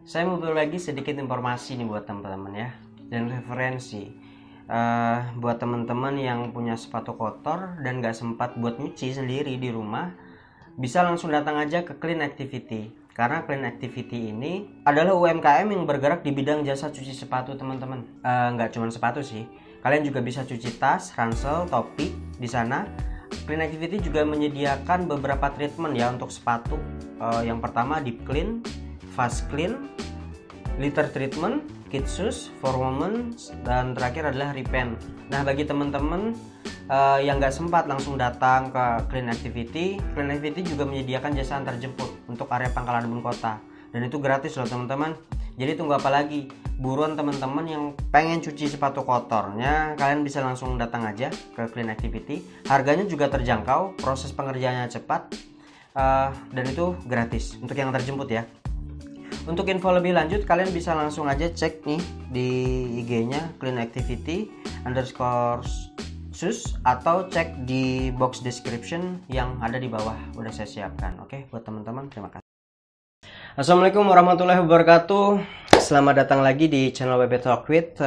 Saya mau berbagi sedikit informasi nih buat teman-teman ya, dan referensi buat teman-teman yang punya sepatu kotor dan gak sempat buat nyuci sendiri di rumah, bisa langsung datang aja ke Clean Activity. Karena Clean Activity ini adalah UMKM yang bergerak di bidang jasa cuci sepatu teman-teman. Nggak cuma sepatu sih, kalian juga bisa cuci tas, ransel, topi di sana. Clean Activity juga menyediakan beberapa treatment ya untuk sepatu. Yang pertama deep clean, fast clean, litter treatment, kid shoes for women, dan terakhir adalah repaint. Nah, bagi teman-teman yang nggak sempat langsung datang ke Clean Activity juga menyediakan jasa antar jemput untuk area Pangkalan Bun Kota, dan itu gratis loh teman-teman. Jadi tunggu apa lagi? Buruan teman-teman yang pengen cuci sepatu kotornya, kalian bisa langsung datang aja ke Clean Activity. Harganya juga terjangkau, proses pengerjaannya cepat, dan itu gratis untuk yang terjemput ya. Untuk info lebih lanjut kalian bisa langsung aja cek nih di IG-nya Clean Activity _sus atau cek di box description yang ada di bawah, udah saya siapkan. Oke, buat teman-teman, terima kasih. Assalamualaikum warahmatullahi wabarakatuh. Selamat datang lagi di channel WB Talk With.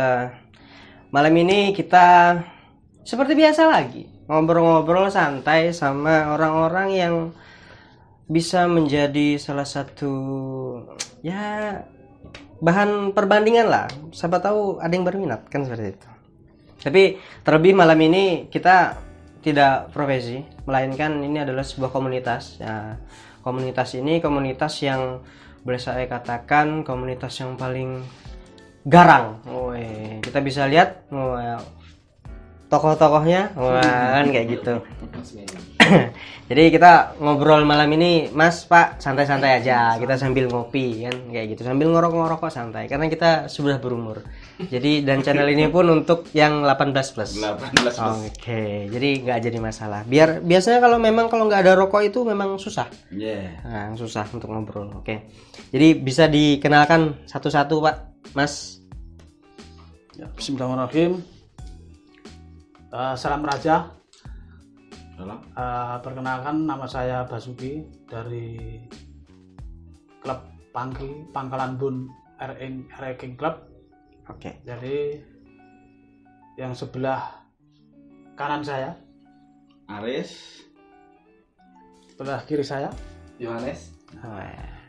Malam ini kita seperti biasa lagi ngobrol-ngobrol santai sama orang-orang yang bisa menjadi salah satu ya bahan perbandingan lah. Siapa tahu ada yang berminat kan, seperti itu. Tapi terlebih malam ini kita tidak profesi, melainkan ini adalah sebuah komunitas ya. Komunitas ini komunitas yang boleh saya katakan komunitas yang paling garang. Kita bisa lihat tokoh-tokohnya, kan kayak gitu. Jadi kita ngobrol malam ini, Mas, Pak, santai-santai aja. Kita sambil ngopi kan, kayak gitu. Sambil ngerokok santai, karena kita sudah berumur. Jadi dan channel ini pun untuk yang 18 plus. 18 plus. Oke, jadi nggak jadi masalah. Biasanya kalau nggak ada rokok itu memang susah. Nah, susah untuk ngobrol. Oke. Jadi bisa dikenalkan satu-satu, Pak, Mas. Ya, bismillahirrahmanirrahim. Salam Raja. Perkenalkan, nama saya Basuki dari klub Pangkalan Bun Ranking Club. Oke. Jadi yang sebelah kanan saya Aris, sebelah kiri saya Yohanes.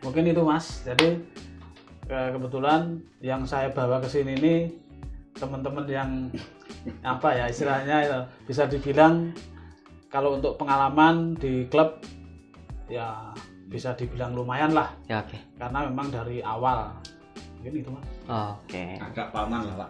Mungkin itu, Mas. Jadi kebetulan yang saya bawa ke sini ini teman-teman yang apa ya istilahnya, bisa dibilang kalau untuk pengalaman di klub ya bisa dibilang lumayan lah Ya, oke. karena memang dari awal mungkin itu, Mas. Oke. Agak paman lah, Pak.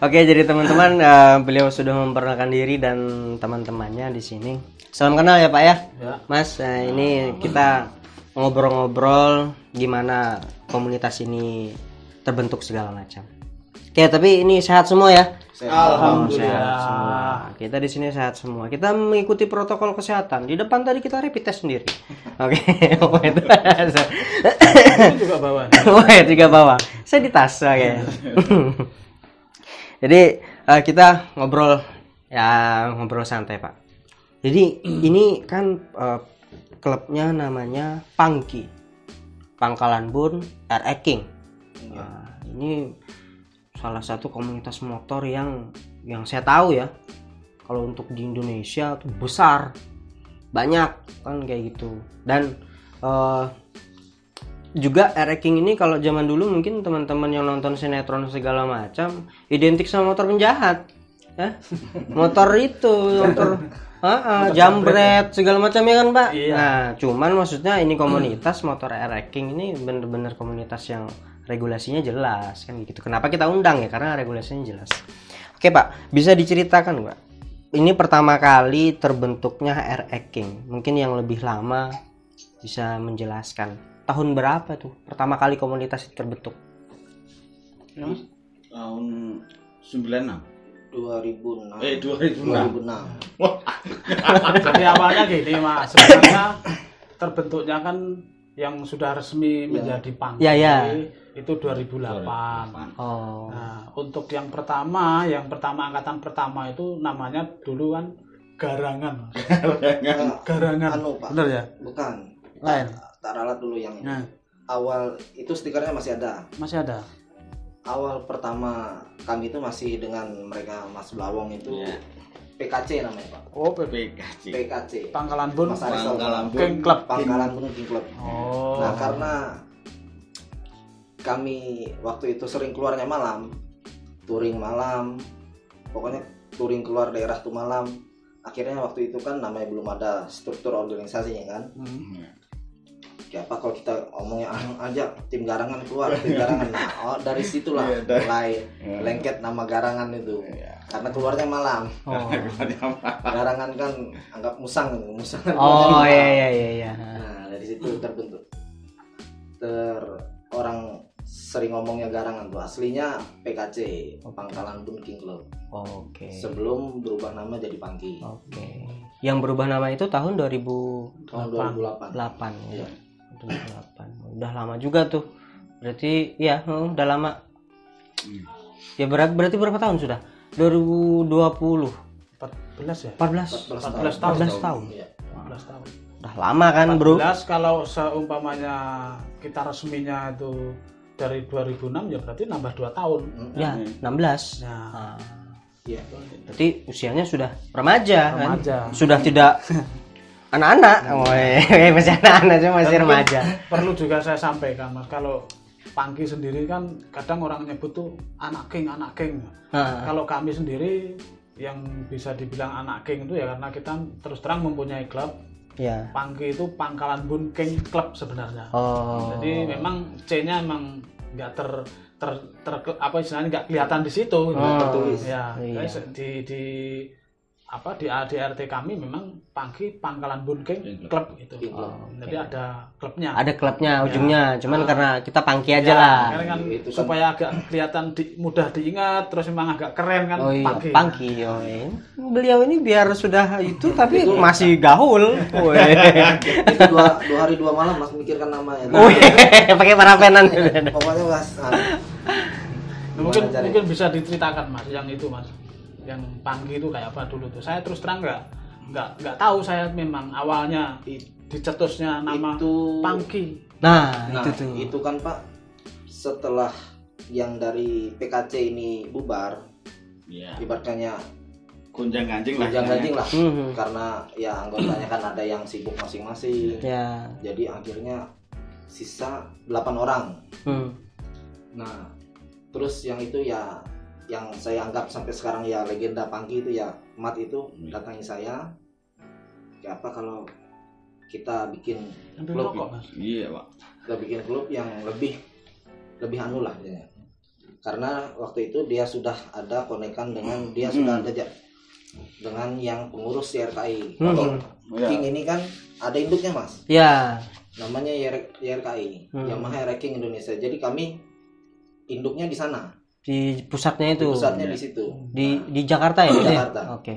Oke, jadi teman-teman, beliau sudah memperkenalkan diri dan teman-temannya di sini. Salam kenal ya, Pak ya. Ya. Mas, ini kita ngobrol-ngobrol gimana komunitas ini terbentuk segala macam. Oke, tapi ini sehat semua ya? Alhamdulillah. Sehat semua. Kita di sini sehat semua. Kita mengikuti protokol kesehatan. Di depan tadi kita rapid test sendiri. Oke. Ini juga bawa. Juga bawa. Saya di tas. Oke. Jadi kita ngobrol santai, Pak. Jadi ini kan klubnya namanya Pangki, Pangkalan Bun Ranking. Nah, ini salah satu komunitas motor yang saya tahu ya, kalau untuk di Indonesia tuh besar, banyak kan kayak gitu. Dan juga Ranking ini kalau zaman dulu mungkin teman-teman yang nonton sinetron segala macam identik sama motor penjahat ya. Motor jambret segala macam ya kan, Pak. Iya. Nah, cuman maksudnya ini komunitas motor Ranking ini bener-bener komunitas yang regulasinya jelas kan gitu. Kenapa kita undang ya? Karena regulasinya jelas. Oke, Pak, bisa diceritakan, Pak? Ini pertama kali terbentuknya Ranking. Mungkin yang lebih lama bisa menjelaskan. Tahun berapa tuh pertama kali komunitas itu terbentuk? Tahun 96. 2006. 2006. Jadi awalnya gini, Mas. Sebenarnya terbentuknya kan yang sudah resmi menjadi Pangki itu 2008. Oh. Nah, untuk yang pertama angkatan pertama itu namanya dulu kan Garangan. Garangan. Anu, Pak. Bener ya? Bukan. Lain. tak ralat dulu yang Nah. awal itu stikernya masih ada. Masih ada. Awal pertama kami itu masih dengan mereka Mas Blawong itu Iya. PKC namanya Pak. Oh, PKC. PKC. Pangkalan Bun Mas Aris tahu, Pangkalan Bun. King Club. Pangkalan Bun King Club. Oh. Nah karena kami waktu itu sering keluarnya malam, touring malam, pokoknya touring keluar daerah tuh malam. Akhirnya waktu itu kan namanya belum ada struktur organisasinya kan. Ya apa kalau kita omongnya aja tim garangan keluar, tim garangan. Nah, dari situlah mulai lengket nama garangan itu. Karena keluarnya malam. Oh. Garangan kan anggap musang. Oh iya. Nah, dari situ terbentuk. Orang sering ngomongnya garangan tuh aslinya PKC, Pangkalan Bun King Club. Oke. Sebelum berubah nama jadi Pangki. Oke. Yang berubah nama itu tahun 2008 Tahun 2008. ya. Iya. 2008. Udah lama juga tuh. Berarti ya, udah lama. Ya berarti berapa tahun sudah? 2020. 14 ya? 14 14 tahun. Iya. 14 tahun. Udah lama kan, Bro? 14 kalau seumpamanya kita resminya itu dari 2006 ya berarti nambah 2 tahun. Ya, 16. Nah, Nah, Iya. berarti usianya sudah remaja, Remaja. kan? Sudah tidak anak-anak. Masih anak-anak cuma masih Dan remaja. perlu juga saya sampaikan Mas, kalau Pangki sendiri kan kadang orang nyebut tuh anak king. Nah, Kalau kami sendiri yang bisa dibilang anak king itu ya karena kita terus terang mempunyai klub. ya. Pangki itu Pangkalan Bun King Club sebenarnya. Oh. Jadi memang C-nya emang nggak apa istilahnya nggak kelihatan di situ. tertulis. Ya, Iya. guys, di ADRT kami memang Pangki Pangkalan Bun King Club itu. King Club. Jadi ada klubnya. Ada klubnya ujungnya, cuman karena kita Pangki aja Ya, lah. karena kan Itu kan- supaya agak kelihatan mudah diingat, terus memang agak keren kan Oh iya, Pangki. Pangki. Oh, iya. Beliau ini biar sudah itu tapi masih gaul. Weh. Itu dua hari 2 malam Mas mikirkan namanya. Weh, pakai parapenan. Pokoknya Mas. Mungkin bisa diceritakan Mas yang itu Mas. Yang Pangki itu kayak apa dulu tuh? Saya terus terang nggak tahu, saya memang awalnya dicetusnya nama Itu- Pangki. Nah, Nah, itu tuh. itu kan Pak setelah yang dari PKC ini bubar, Iya. ibaratnya Gonjang ganjing lah. ganjing lah. Mhm. Karena ya anggotanya kan ada yang sibuk masing-masing. Ya. Jadi akhirnya sisa 8 orang. Hmm. Nah, terus yang itu ya yang saya anggap sampai sekarang ya legenda Pangki itu ya Mat itu datangi saya. Ya apa kalau kita bikin Ambil klub, rokok Mas. Iya, Pak. kita bikin klub yang lebih anu lah ya. Karena waktu itu dia sudah ada konekan dengan dia sudah ada dengan yang pengurus YRKI. Kalau Iya. King ini kan ada induknya Mas, Ya. namanya YRKI, Yamaha Racing Indonesia. Jadi kami induknya di sana, Di pusatnya di itu. pusatnya di situ. Di Jakarta ya? Di Mas, ya? Jakarta. Oke.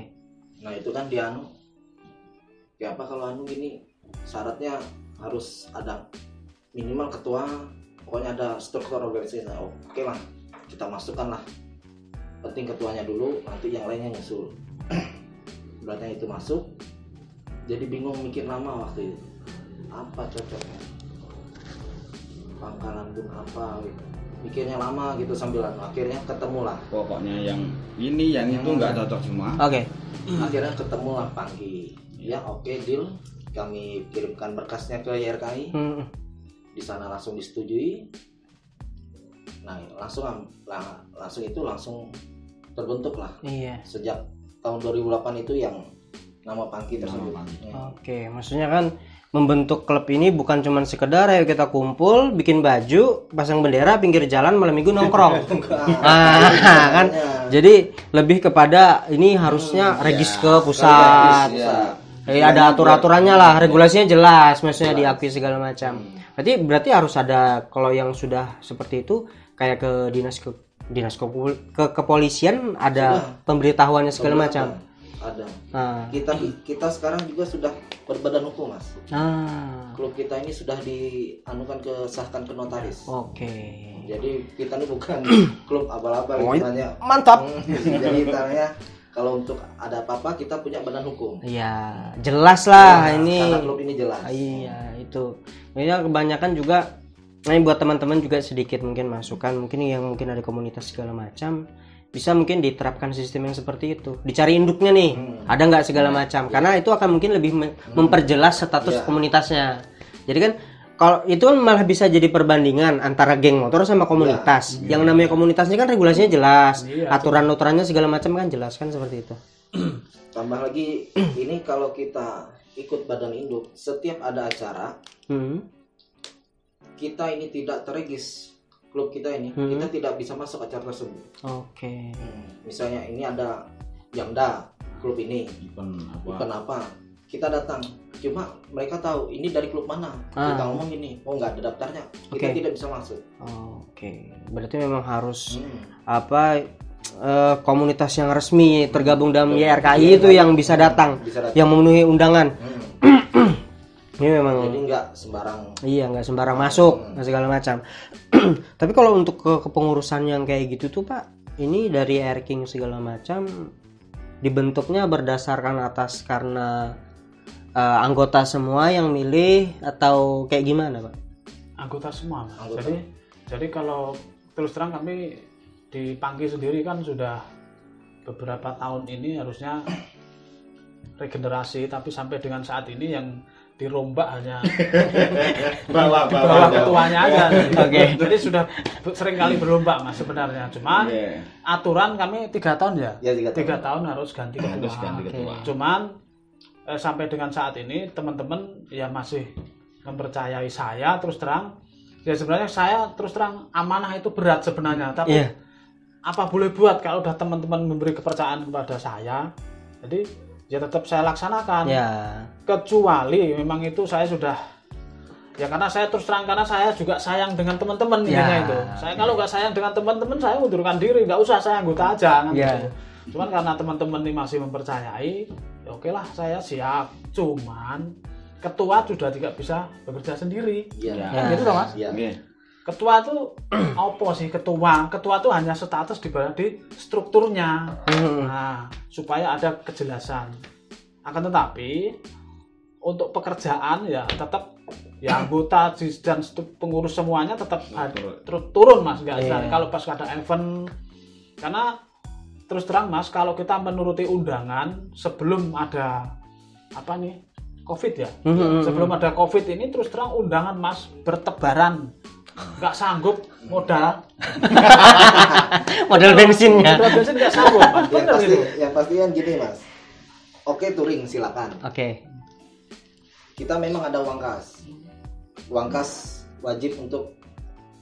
Nah itu kan dia anu, ya apa kalau anu gini syaratnya harus ada minimal ketua, pokoknya ada struktur organisasi. Nah, oke lah, kita masukkan lah. Penting ketuanya dulu, nanti yang lainnya nyusul. Berarti itu masuk. Jadi bingung mikir nama waktu itu. Apa cocoknya? Pangkalan Bun apa gitu. Mikirnya lama gitu sambilan. Akhirnya ketemulah. Pokoknya yang ini yang itu nggak cocok semua. Oke. Akhirnya ketemulah Pangki. Ya oke deal. Kami kirimkan berkasnya ke YRKI. Hmm. Di sana langsung disetujui. Nah langsung itu langsung terbentuk lah. Iya. Sejak tahun 2008 itu yang nama Pangki tersebut. Nama Pangki. Oke, maksudnya kan membentuk klub ini bukan cuma sekedar ayo kita kumpul, bikin baju, pasang bendera pinggir jalan malam minggu nongkrong. Kan. Jadi lebih kepada ini harusnya regis ke pusat. Ada aturannya lah, regulasinya jelas, maksudnya diakui segala macam. Berarti harus ada, kalau yang sudah seperti itu kayak ke kepolisian ada pemberitahuannya segala macam. Ada. Nah, Kita sekarang juga sudah berbadan hukum Mas. Klub kita ini sudah dianukan sahkan ke notaris. Oke. Jadi kita ini bukan klub abal-abal Oh, istilahnya. mantap. Jadi istilahnya Kalau untuk ada apa-apa kita punya badan hukum. Iya, jelas lah ini. Karena klub ini jelas. Iya, itu. Ini kebanyakan juga, nah buat teman-teman juga sedikit mungkin masukan, mungkin yang mungkin ada komunitas segala macam, bisa mungkin diterapkan sistem yang seperti itu. Dicari induknya nih, ada nggak segala macam. Karena itu akan mungkin lebih memperjelas status komunitasnya. Jadi kan kalau itu kan malah bisa jadi perbandingan antara geng motor sama komunitas. Yang namanya komunitasnya kan regulasinya jelas, aturan-aturannya segala macam kan jelas kan seperti itu. Tambah lagi ini kalau kita ikut badan induk, setiap ada acara kita ini tidak terregis klub kita ini, kita tidak bisa masuk acara tersebut. Oke. Misalnya ini ada Jamda klub ini, event apa, kita datang. Cuma mereka tahu ini dari klub mana. Kita ngomong gini, oh nggak ada daftarnya, kita tidak bisa masuk. Oke. Berarti memang harus komunitas yang resmi tergabung dalam YRKI itu yang bisa datang, yang memenuhi undangan. Ini memang. Jadi nggak sembarang. Iya, nggak sembarang masuk segala macam. Tapi kalau untuk kepengurusan yang kayak gitu tuh Pak, ini dari Air King segala macam dibentuknya berdasarkan atas karena anggota semua yang milih atau kayak gimana Pak? Anggota semua Mas. Jadi kalau terus terang kami di Pangki sendiri kan sudah beberapa tahun ini harusnya regenerasi, tapi sampai dengan saat ini yang dirombak hanya bawah ketuanya aja. Jadi sudah sering kali berlomba Mas sebenarnya. Cuman aturan kami 3 tahun ya. 3 tahun harus ganti ketua. Cuman sampai dengan saat ini teman-teman ya masih mempercayai saya terus terang. Ya sebenarnya saya terus terang amanah itu berat sebenarnya, tapi apa boleh buat kalau udah teman-teman memberi kepercayaan kepada saya. Jadi ya tetap saya laksanakan. Kecuali memang itu saya sudah ya karena saya terus terang karena saya juga sayang dengan teman-teman itu. Saya kalau nggak sayang dengan teman-teman saya mundurkan diri, nggak usah saya anggota aja kan gitu. Cuman karena teman-teman ini masih mempercayai, ya oke lah saya siap. Cuman ketua sudah tidak bisa bekerja sendiri. Gitu loh Mas. Ketua itu apa sih ketua? Ketua itu hanya status di strukturnya. Nah, supaya ada kejelasan. Akan tetapi untuk pekerjaan ya tetap ya anggota dan pengurus semuanya tetap turun Mas, enggak kalau pas ada event. Karena terus terang Mas, kalau kita menuruti undangan sebelum ada Covid ya. Sebelum ada Covid ini terus terang undangan Mas bertebaran. Nggak sanggup modal bensinnya. Modal bensin nggak sanggup. Yang pasti kan gini Mas. Oke, touring silakan. Kita memang ada uang kas. Uang kas wajib untuk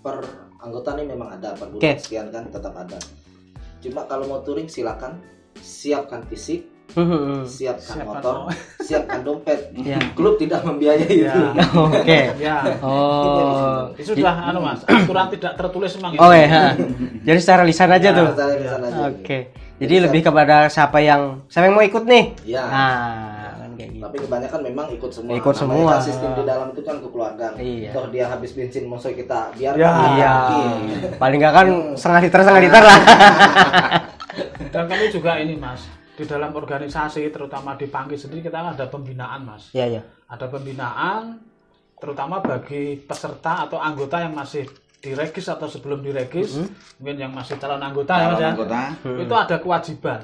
per anggota nih memang ada per bulan sekian kan tetap ada. Cuma kalau mau touring silakan, siapkan fisik, siapkan motor, siapkan dompet. Klub tidak membiayai itu. Itu sudah Mas, aturan tidak tertulis memang. Jadi secara lisan aja tuh. Jadi lebih kepada siapa yang mau ikut nih. Kan kayak gitu. Tapi kebanyakan memang ikut semua. Ikut semua. Sistem di dalam itu kan kekeluargaan. Toh dia habis bensin musuh kita biar paling nggak kan setengah liter lah. Dan kami juga ini Mas, di dalam organisasi terutama di Pangki sendiri kita ada pembinaan Mas. Ada pembinaan terutama bagi peserta atau anggota yang masih diregis atau sebelum diregis, mungkin yang masih calon anggota itu ada kewajiban.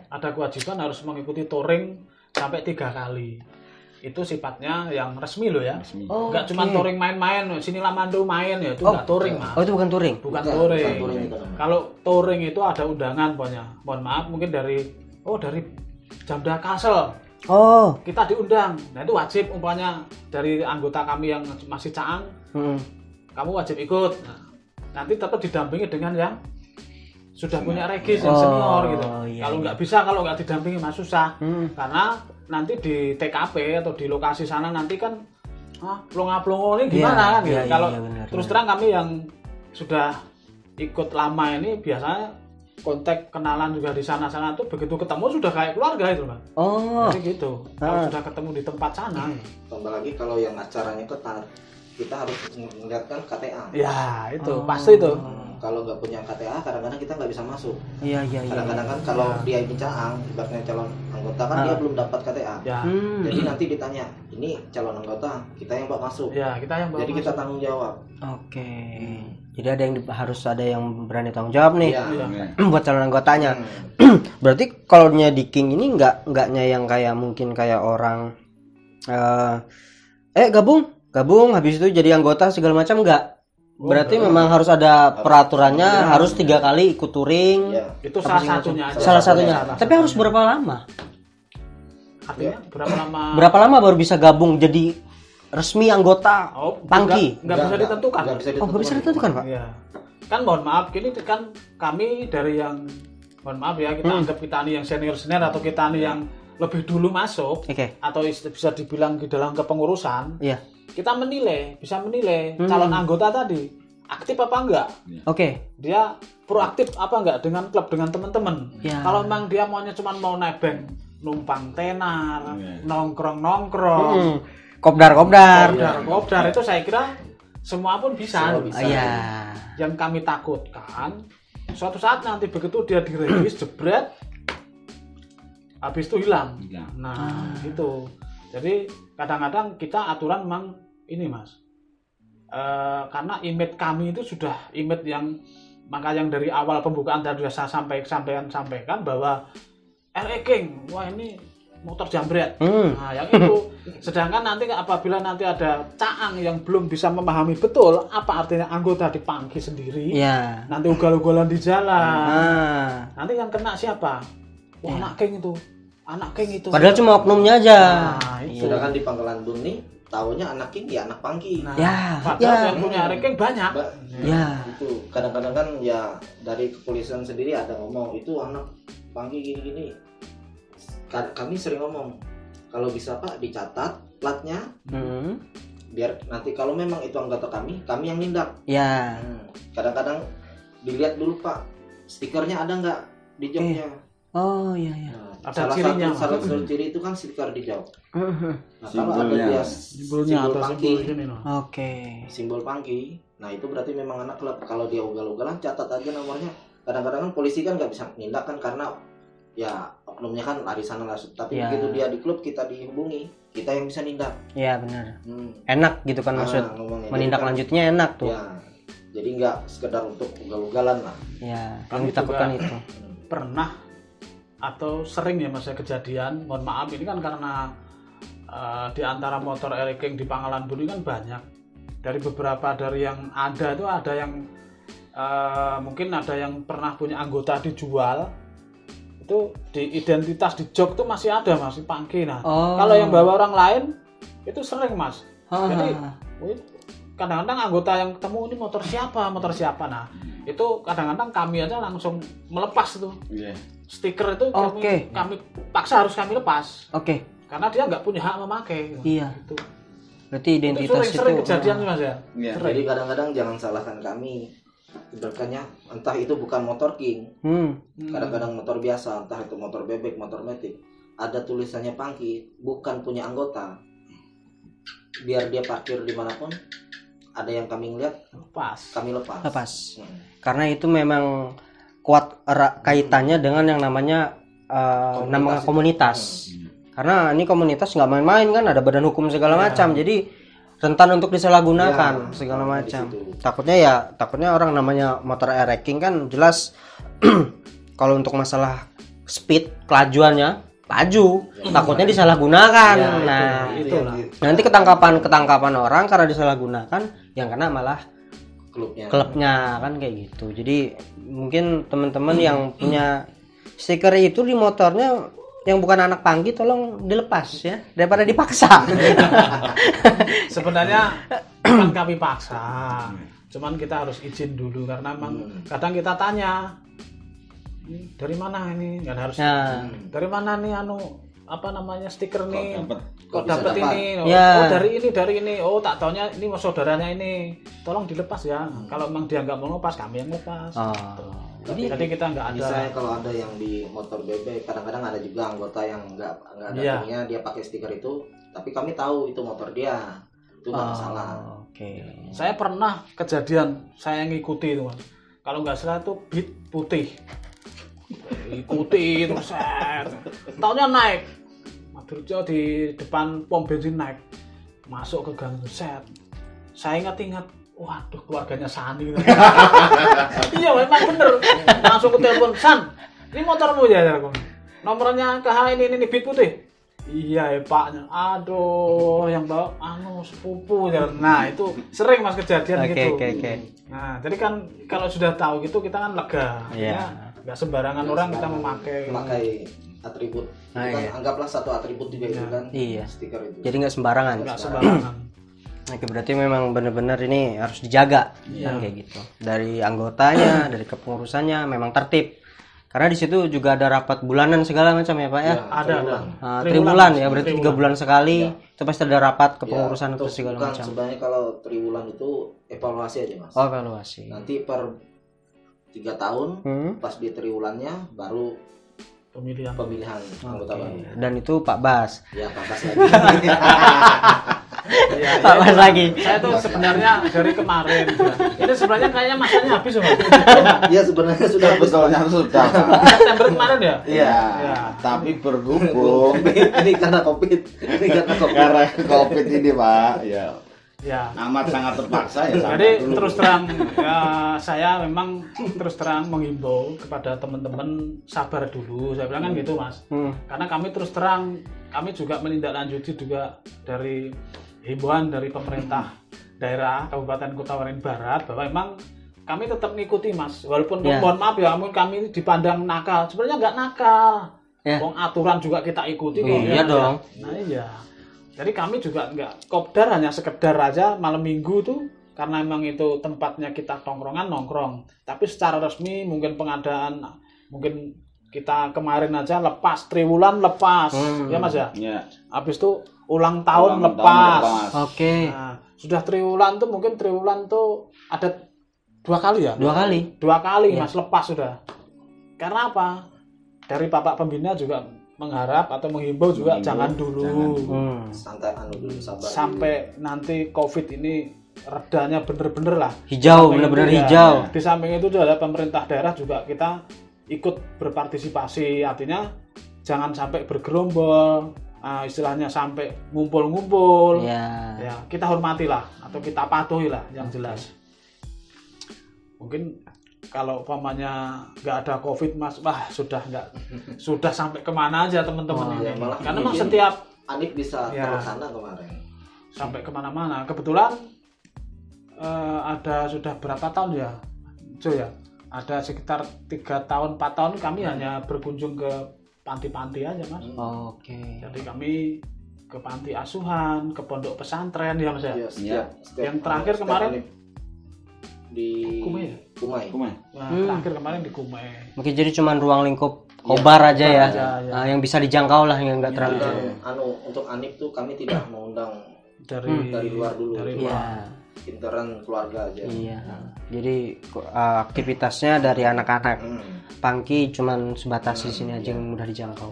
Ada kewajiban harus mengikuti touring sampai 3 kali. Itu sifatnya yang resmi loh ya. Enggak cuma touring main-main, sini Lamando main ya, itu enggak touring Mas. Itu bukan touring. Bukan touring. Kalau touring itu ada undangan pokoknya. Mohon maaf mungkin dari Jamda Kasel. Kita diundang. Nah itu wajib umpamanya dari anggota kami yang masih caang. Kamu wajib ikut. Nah, nanti tetap didampingi dengan yang sudah punya regis yang senior gitu. Kalau nggak didampingi Mas susah. Karena nanti di TKP atau di lokasi sana nanti kan plonga-plongo ini gimana kan gitu. Kalau terus terang kami yang sudah ikut lama ini biasanya kontak kenalan juga di sana-sana tuh begitu ketemu sudah kayak keluarga itu Bang. Jadi gitu. Kalau sudah ketemu di tempat sana. Tambah lagi kalau yang acaranya ketat, kita harus melihatkan KTA. Ya itu pasti itu. kalau nggak punya KTA kadang-kadang kita nggak bisa masuk. Iya. Kadang-kadang kan kalau dia ini caang, ibaratnya calon anggota kan dia belum dapat KTA. Ya. Jadi nanti ditanya, ini calon anggota, kita yang bawa masuk. Ya, kita yang bawa Jadi kita tanggung jawab. Oke. Jadi ada yang harus ada yang berani tanggung jawab nih Iya. buat calon anggotanya. Berarti kalau di King ini nggaknya yang kayak mungkin kayak orang gabung habis itu jadi anggota segala macam enggak. Berarti memang harus ada peraturannya, harus 3 kali ikut touring. Iya. Itu salah satunya aja. Salah satunya. Tapi harus berapa lama? Artinya berapa lama? Berapa lama baru bisa gabung jadi resmi anggota Pangki? Enggak bisa ditentukan. Nggak bisa ditentukan, Pak. Iya. Kan mohon maaf, gini kan kami dari yang mohon maaf ya, kita anggap kita nih yang senior atau kita nih yang lebih dulu masuk Oke. atau bisa dibilang di dalam kepengurusan. Iya. Kita bisa menilai calon anggota tadi aktif apa enggak. Oke. Dia proaktif apa enggak dengan klub, dengan teman-teman. Ya. Kalau memang dia maunya cuma mau nebeng, numpang tenar, nongkrong, Kopdar. kopdar itu saya kira semua pun bisa. Iya. Yang kami takutkan suatu saat nanti begitu dia diregis jebret habis itu hilang. Nah, itu. Jadi kadang-kadang kita aturan memang ini Mas. Karena image kami itu sudah image yang maka yang dari awal pembukaan tadi saya sampaikan bahwa RE King, wah ini motor jambret. Nah, yang itu. Sedangkan nanti apabila nanti ada caang yang belum bisa memahami betul apa artinya anggota di Pangki sendiri, nanti ugal-ugalan di jalan. Nanti yang kena siapa? Wah, anak King itu. Padahal cuma oknumnya aja. Nah, itu. Sedangkan di Pangkalan Bun nih taunya anak King ya anak Pangki. Nah, padahal yang punya RE King banyak. Itu kadang-kadang kan ya dari kepolisian sendiri ada ngomong itu anak Pangki gini-gini. Kami sering ngomong kalau bisa Pak dicatat platnya, biar nanti kalau memang itu anggota kami yang nindak. Kadang-kadang dilihat dulu Pak stikernya ada nggak di joknya. Oh iya. Nah, Ada cirinya. salah satu ciri itu kan stiker di jok. Nah, kalau ada Simbolnya. dia Simbolnya simbol atau Pangki, simbol ini. Oke. simbol Pangki, nah itu berarti memang anak klub. Kalau dia ugal-ugalan catat aja nomornya. Kadang-kadang kan polisi kan nggak bisa nindak kan karena ya oknumnya kan lari sana lari. Tapi begitu dia di klub kita dihubungi, kita yang bisa nindak. Iya benar. Enak gitu kan maksud. Menindaklanjutnya enak tuh. Ya, jadi nggak sekedar untuk ugal-ugalan lah. Ya, Kami yang ditakutkan juga itu. Pernah atau sering ya Mas kejadian, mohon maaf ini kan karena di antara motor RE King di Pangkalan Bun ini kan banyak. Dari beberapa dari yang ada itu ada yang mungkin ada yang pernah punya anggota dijual. Itu di identitas di jok tuh masih ada Mas, Pangki. Nah, kalau yang bawa orang lain itu sering Mas. Jadi kadang-kadang anggota yang ketemu ini motor siapa. Nah, itu kadang-kadang kami aja langsung melepas tuh. Stiker itu kami paksa harus kami lepas. Karena dia nggak punya hak memakai. Iya. Gitu. Berarti identitas itu sering kejadian Mas ya. Jadi kadang-kadang jangan salahkan kami. Ibaratnya entah itu bukan motor King, kadang-kadang motor biasa, entah itu motor bebek, motor metik, ada tulisannya Pangki, bukan punya anggota. Biar dia parkir dimanapun, ada yang kami lihat, kami lepas. Karena itu memang kuat kaitannya dengan yang namanya nama komunitas. Karena ini komunitas nggak main-main kan, ada badan hukum segala macam, jadi rentan untuk disalahgunakan segala macam. Takutnya orang namanya motor RE King kan jelas kalau untuk masalah speed kelajuannya laju, takutnya disalahgunakan. Nanti ketangkapan orang karena disalahgunakan, yang kena malah klubnya kan kayak gitu. Jadi mungkin teman-teman yang punya stiker itu di motornya yang bukan anak Pangki tolong dilepas ya daripada dipaksa. Sebenarnya bukan kami paksa, cuman kita harus izin dulu karena memang kadang kita tanya dari mana ini, kan harus dari mana nih stiker nih kok dapat ini, dari ini, tak taunya ini saudaranya ini, tolong dilepas ya. Kalau memang dia nggak mau lepas, kami yang lepas. Jadi kita nggak ada. Misalnya kalau ada yang di motor bebek, kadang-kadang ada juga anggota yang nggak ada punya, dia pakai stiker itu, tapi kami tahu itu motor dia, itu nggak masalah. Saya pernah kejadian, saya ngikuti itu Mas. kalau nggak salah tuh Beat putih. Ikuti terus set. Taunya naik. Madurjo di depan pom bensin naik. Masuk ke gang set. Saya ingat-ingat, waduh keluarganya Sani. Iya memang bener. Langsung ke telepon, San, ini motormu ya? Nomornya KH ini Beat putih. Iya Paknya. Aduh, yang bawa sepupu. Nah itu sering Mas kejadian gitu. Oke. Nah jadi kan kalau sudah tahu gitu kita kan lega. Ya, nggak sembarangan orang kita memakai atribut. Anggaplah satu atribut juga itu kan. Iya. Stiker itu. Jadi nggak sembarangan. Nggak sembarangan. Oke, berarti memang benar-benar ini harus dijaga kan kayak gitu. Dari anggotanya, dari kepengurusannya memang tertib. Karena di situ juga ada rapat bulanan segala macam ya Pak ya. Ada. Triwulan ya, berarti 3 bulan sekali. Itu pasti ada rapat kepengurusan atau segala macam. Sebenarnya kalau triwulan itu evaluasi aja Mas. Oh, evaluasi. Nanti per 3 tahun pas di triwulannya baru pemilihan anggota baru. Dan itu Pak Bas. Ya Pak Bas lagi. Pak Bas lagi. Saya tuh sebenarnya dari kemarin. Ini sebenarnya kayaknya masanya habis Mas. Iya sebenarnya sudah Sebetulnya sudah. September kemarin ya? Iya. Tapi berhubung ini karena Covid. karena Covid ini Pak, Ya. amat sangat terpaksa ya. Jadi terus terang ya, saya memang terus terang menghimbau kepada teman-teman sabar dulu. Saya bilang kan gitu Mas. Karena kami terus terang kami juga menindaklanjuti juga dari himbauan dari pemerintah daerah Kabupaten Kota Waringin Barat bahwa memang kami tetap mengikuti Mas. Walaupun mohon maaf ya, kami dipandang nakal. Sebenarnya nggak nakal. Wong aturan juga kita ikuti. Iya dong. Nah iya. Jadi kami juga nggak kopdar hanya sekedar aja malam minggu tuh karena memang itu tempatnya kita nongkrong. Tapi secara resmi mungkin pengadaan mungkin kita kemarin aja lepas triwulan lepas ya Mas ya. Iya. Habis itu ulang tahun lepas. Oke. Nah, sudah triwulan tuh mungkin triwulan tuh ada 2 kali ya? 2 kali. 2 kali Mas lepas sudah. Karena apa? Dari Bapak Pembina juga mengharap atau menghimbau juga jangan dulu. Santai dulu sabar. Sampai nanti Covid ini redanya bener-bener lah. Hijau, bener-bener hijau. Di samping itu juga ada pemerintah daerah juga kita ikut berpartisipasi. Artinya jangan sampai bergerombol, istilahnya sampai ngumpul-ngumpul. Ya, kita hormatilah atau kita patuhilah yang jelas. Mungkin kalau umpamanya nggak ada Covid Mas, sudah sampai kemana aja teman-teman ini. Karena memang setiap Anip bisa terlaksana kemarin. Sampai kemana-mana. Kebetulan ada sudah berapa tahun ya, Jo ya? Ada sekitar 3 tahun, 4 tahun kami hanya berkunjung ke panti-panti aja Mas. Oke. Jadi kami ke panti asuhan, ke pondok pesantren ya Mas ya. Setiap yang terakhir kemarin di Kumai. Nah, terakhir kemarin di Kumai. Mungkin jadi cuma ruang lingkup Kobar aja ya. Yang bisa dijangkau lah, yang nggak terlalu jauh. Untuk Anip tuh kami tidak mengundang dari luar dulu. Interan keluarga aja. Iya. Jadi aktivitasnya dari anak-anak. Pangki cuman sebatas di sini aja yang mudah dijangkau.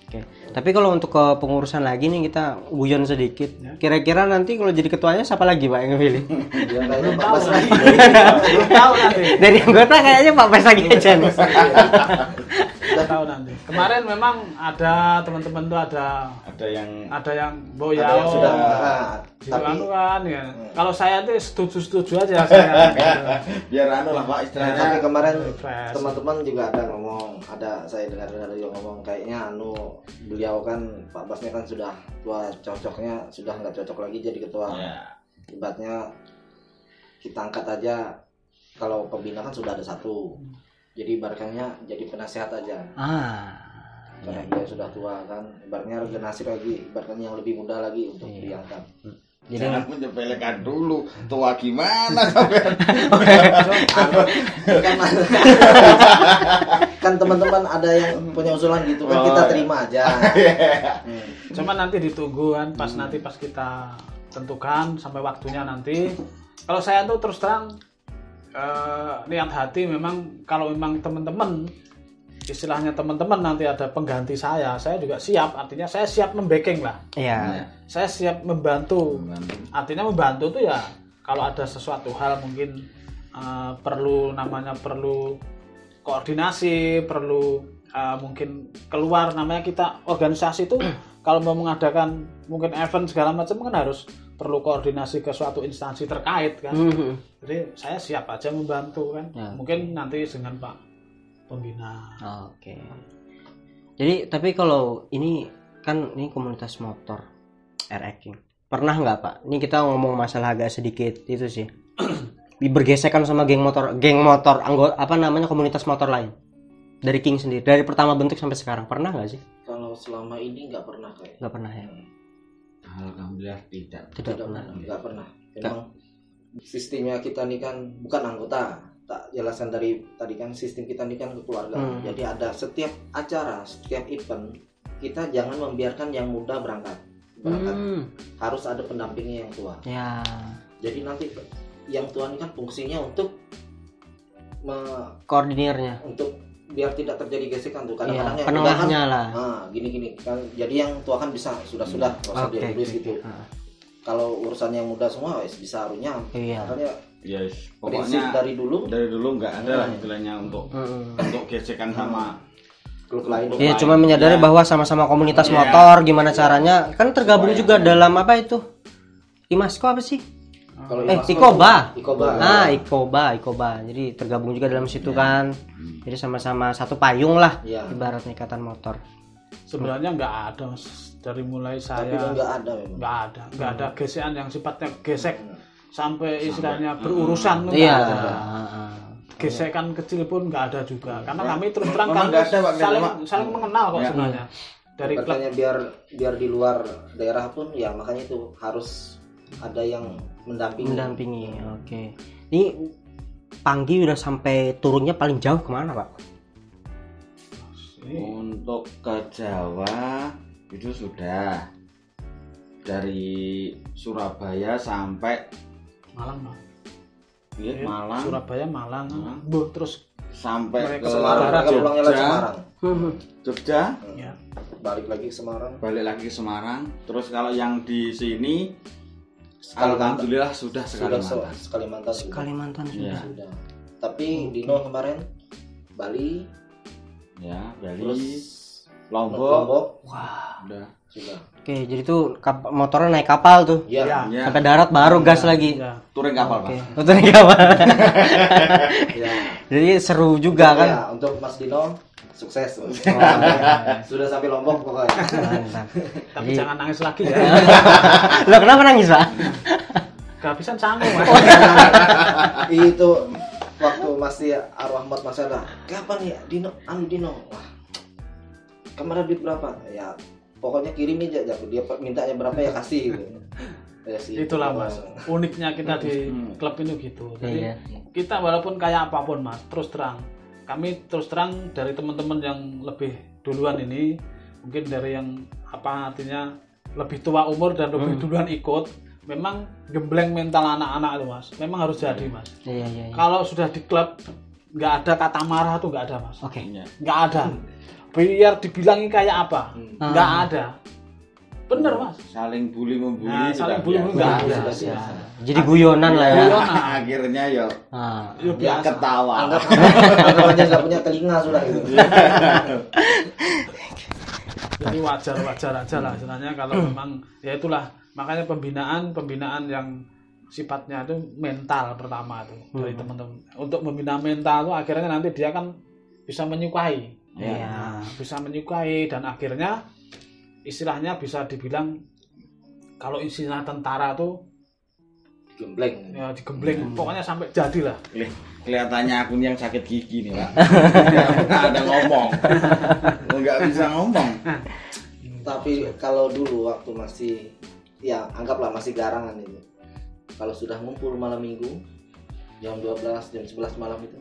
Oke. Tapi kalau untuk ke pengurusan lagi nih kita guyon sedikit. Kira-kira nanti kalau jadi ketuanya siapa lagi Pak yang pilih? Belum tahu nanti. Dari anggota kayaknya Pak Bas lagi aja nih. Tahu nanti. Kemarin memang ada teman-teman tuh ada yang boyao sudah tapi kan ya. Kalau saya tuh setuju aja saya. Biar lah Pak istilahnya. Tapi kemarin teman-teman juga ada saya dengar dia ngomong kayaknya beliau kan Pak Basnya kan sudah tua, cocoknya sudah nggak cocok lagi jadi ketua. Ibaratnya kita angkat aja, kalau pembina kan sudah ada 1. Jadi ibaratnya jadi penasehat aja. Karena dia sudah tua kan, ibaratnya generasi lagi, ibaratnya yang lebih muda lagi untuk diangkat. Jadi jangan menyepelekan dulu, tua gimana sampean? Kan teman-teman ada yang punya usulan gitu kan, kita terima aja. Cuma nanti ditunggu kan pas kita tentukan sampai waktunya nanti. Kalau saya tuh terus terang niat hati memang kalau memang teman-teman istilahnya teman-teman nanti ada pengganti saya juga siap, artinya saya siap membacking lah. Iya. Saya siap membantu. Artinya membantu tuh ya kalau ada sesuatu hal mungkin perlu koordinasi, perlu mungkin keluar, namanya kita organisasi itu kalau mau mengadakan mungkin event segala macam kan harus perlu koordinasi ke suatu instansi terkait kan. Jadi saya siap aja membantu kan. Ya. Mungkin nanti dengan Pak Pembina. Oke. Jadi tapi kalau ini kan ini komunitas motor RX. Pernah nggak Pak? Ini kita ngomong masalah agak sedikit itu sih. Bergesekan sama geng motor anggota komunitas motor lain. Dari King sendiri, dari pertama bentuk sampai sekarang pernah nggak sih? Kalau selama ini nggak pernah kayak. Nggak pernah ya. Alhamdulillah tidak. Tidak pernah. Nggak pernah. Memang sistemnya kita nih kan bukan anggota. Tak jelaskan dari tadi kan sistem kita nih kan kekeluargaan. Jadi ada setiap acara, setiap event kita jangan membiarkan yang muda berangkat. Harus ada pendampingnya yang tua. Ya. Jadi nanti yang tua ini kan fungsinya untuk Koordinirnya. untuk biar tidak terjadi gesekan tuh Iya, kadang-kadang yang muda kan penengahnya lah. gini kan jadi yang tua kan bisa sudah nggak usah dia tulis gitu. Kalau urusan yang muda semua bisa harunya. Iya. Makanya Yes, prinsip pokoknya dari dulu nggak ada lah istilahnya untuk gesekan sama klub lain. Iya, cuma menyadari bahwa sama-sama komunitas motor, gimana caranya? Kan tergabung juga dalam apa itu? Imasco apa sih? Kalau Ikoba. Ikoba. Ikoba. Jadi tergabung juga dalam situ kan. Jadi sama-sama satu payung lah. Iya. Ibaratnya ikatan motor. Sebenarnya nggak ada Mas. Dari mulai Tapi saya nggak ada memang. nggak ada gesekan yang sifatnya gesek sampai istilahnya berurusan tuh Iya. nggak ada. Gesekan kecil pun nggak ada juga karena kami terus terang Memang kami nggak ada, Pak. saling mengenal kok sebenarnya dari klub. Makanya biar di luar daerah pun ya makanya itu harus ada yang mendampingi. Oke. Ini Panggi udah sampai turunnya paling jauh kemana Pak? untuk ke Jawa itu sudah dari Surabaya sampai Malang Mas. Malang Surabaya Malang. Malang. Terus sampai Mereka ke Semarang, mereka pulangnya lagi Semarang. Jogja, ya Balik lagi ke Semarang. balik lagi ke Semarang. Terus kalau yang di sini Kalimantan. alhamdulillah sudah Sudah Kalimantan. Kalimantan sudah. Kalimantan Iya. Sudah. Tapi Dino kemarin Bali, Ya, Bali, terus Lombok, Wah. udah. sudah. Oke, jadi tuh motornya naik kapal tuh. Iya. Ya, Sampai darat baru gas lagi. ya. touring kapal, Oke. Pak. Betul naik kapal. Iya. Jadi seru juga kan. Ya, untuk Mas Dino sukses. Sudah sampai Lombok pokoknya. Mantap. Tapi jangan nangis lagi ya. Lo kenapa nangis Pak? Kehabisan canggung Mas. Itu waktu masih arwah Mat Mas ada. Kapan ya Dino? Dino. Wah. Kemarin duit berapa? Ya pokoknya kirim aja. Dia mintanya berapa ya kasih gitu. Ya sih, Itulah itu, Mas. Uniknya kita di klub ini gitu. Jadi Iya. kita walaupun kayak apapun Mas, terus terang. Kami terus terang dari teman-teman yang lebih duluan ini, mungkin dari yang apa artinya lebih tua umur dan lebih duluan ikut, memang gembleng mental anak-anak itu Mas. Memang harus jadi Mas. Iya. Kalau sudah di klub nggak ada kata marah tuh nggak ada Mas. Oke. Nggak ada. Biar dibilangin kayak apa, nggak ada. Bener Mas. Saling bully membuli Nah, sudah saling bully biasa. nggak Sudah ada. biasa. Jadi guyonan lah ya. Guyonan. Akhirnya ya Ah. Ya, dia biasa. ketawa. Anggap aja nggak punya telinga sudah gitu. Jadi wajar aja lah sebenarnya kalau memang ya itulah makanya pembinaan yang sifatnya itu mental pertama tuh dari teman-teman untuk membina mental tuh akhirnya nanti dia kan bisa menyukai Iya. bisa menyukai dan akhirnya istilahnya bisa dibilang kalau istilah tentara tuh Gembleng. ya digembleng pokoknya sampai jadilah. Kelihatannya aku yang sakit gigi nih, Pak. Nggak ada ngomong. Nggak bisa ngomong. Tapi kalau dulu waktu masih ya anggaplah masih garangan itu. Kalau sudah ngumpul malam minggu jam 12, jam 11 malam itu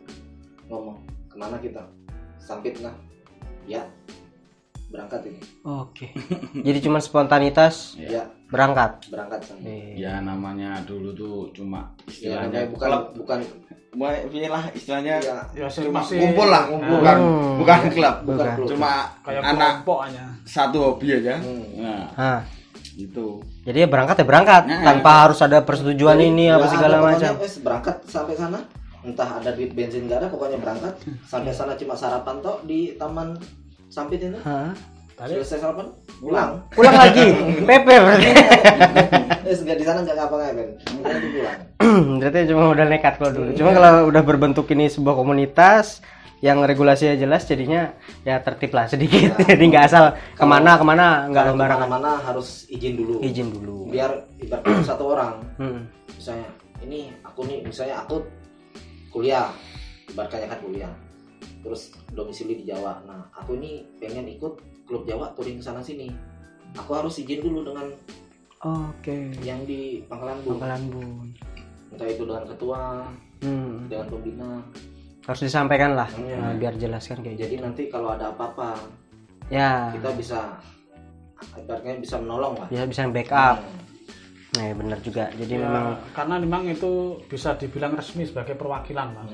ngomong, kemana kita? Sampit nah. Ya. Berangkat ini. Oke. Jadi cuma spontanitas Ya, berangkat. berangkat sampai. Ya namanya dulu tuh cuma Ya, istilahnya bukan lah istilahnya ya, Ya cuma masih kumpul lah, bukan klub. bukan klub. Cuma kayak anak kelompok aja. satu hobi aja. Hmm. Nah, Hah. itu. Jadi ya berangkat Nah, tanpa harus ada persetujuan ini apa Nggak segala ada, macam. pokoknya wes berangkat sampai sana entah ada duit bensin nggak ada, pokoknya berangkat sampai sana cuma sarapan toh di Taman Sampit ini. Selesai sarapan pulang lagi pepe berarti. Nggak di sana nggak ngapa-ngapain, nanti pulang. Berarti cuma udah nekat kalau dulu. Cuma kalau udah berbentuk ini sebuah komunitas yang regulasinya jelas, jadinya ya tertib lah sedikit. Jadi nggak asal kemana nggak sembarangan. Kemana harus izin dulu. Biar ibaratnya satu orang, misalnya ini aku nih, misalnya aku kuliah, ibaratnya kan kuliah, terus domisili di Jawa. Nah aku ini pengen ikut klub Jawa touring sana sini, aku harus izin dulu dengan yang di Pangkalan Bun. Entah itu dengan ketua, dengan pembina, harus disampaikan lah, biar jelaskan kayak jadi gitu. nanti kalau ada apa-apa Ya kita bisa ibaratnya bisa menolong lah, ya bisa backup. Nah benar juga, jadi Ya, memang karena memang itu bisa dibilang resmi sebagai perwakilan, Mas.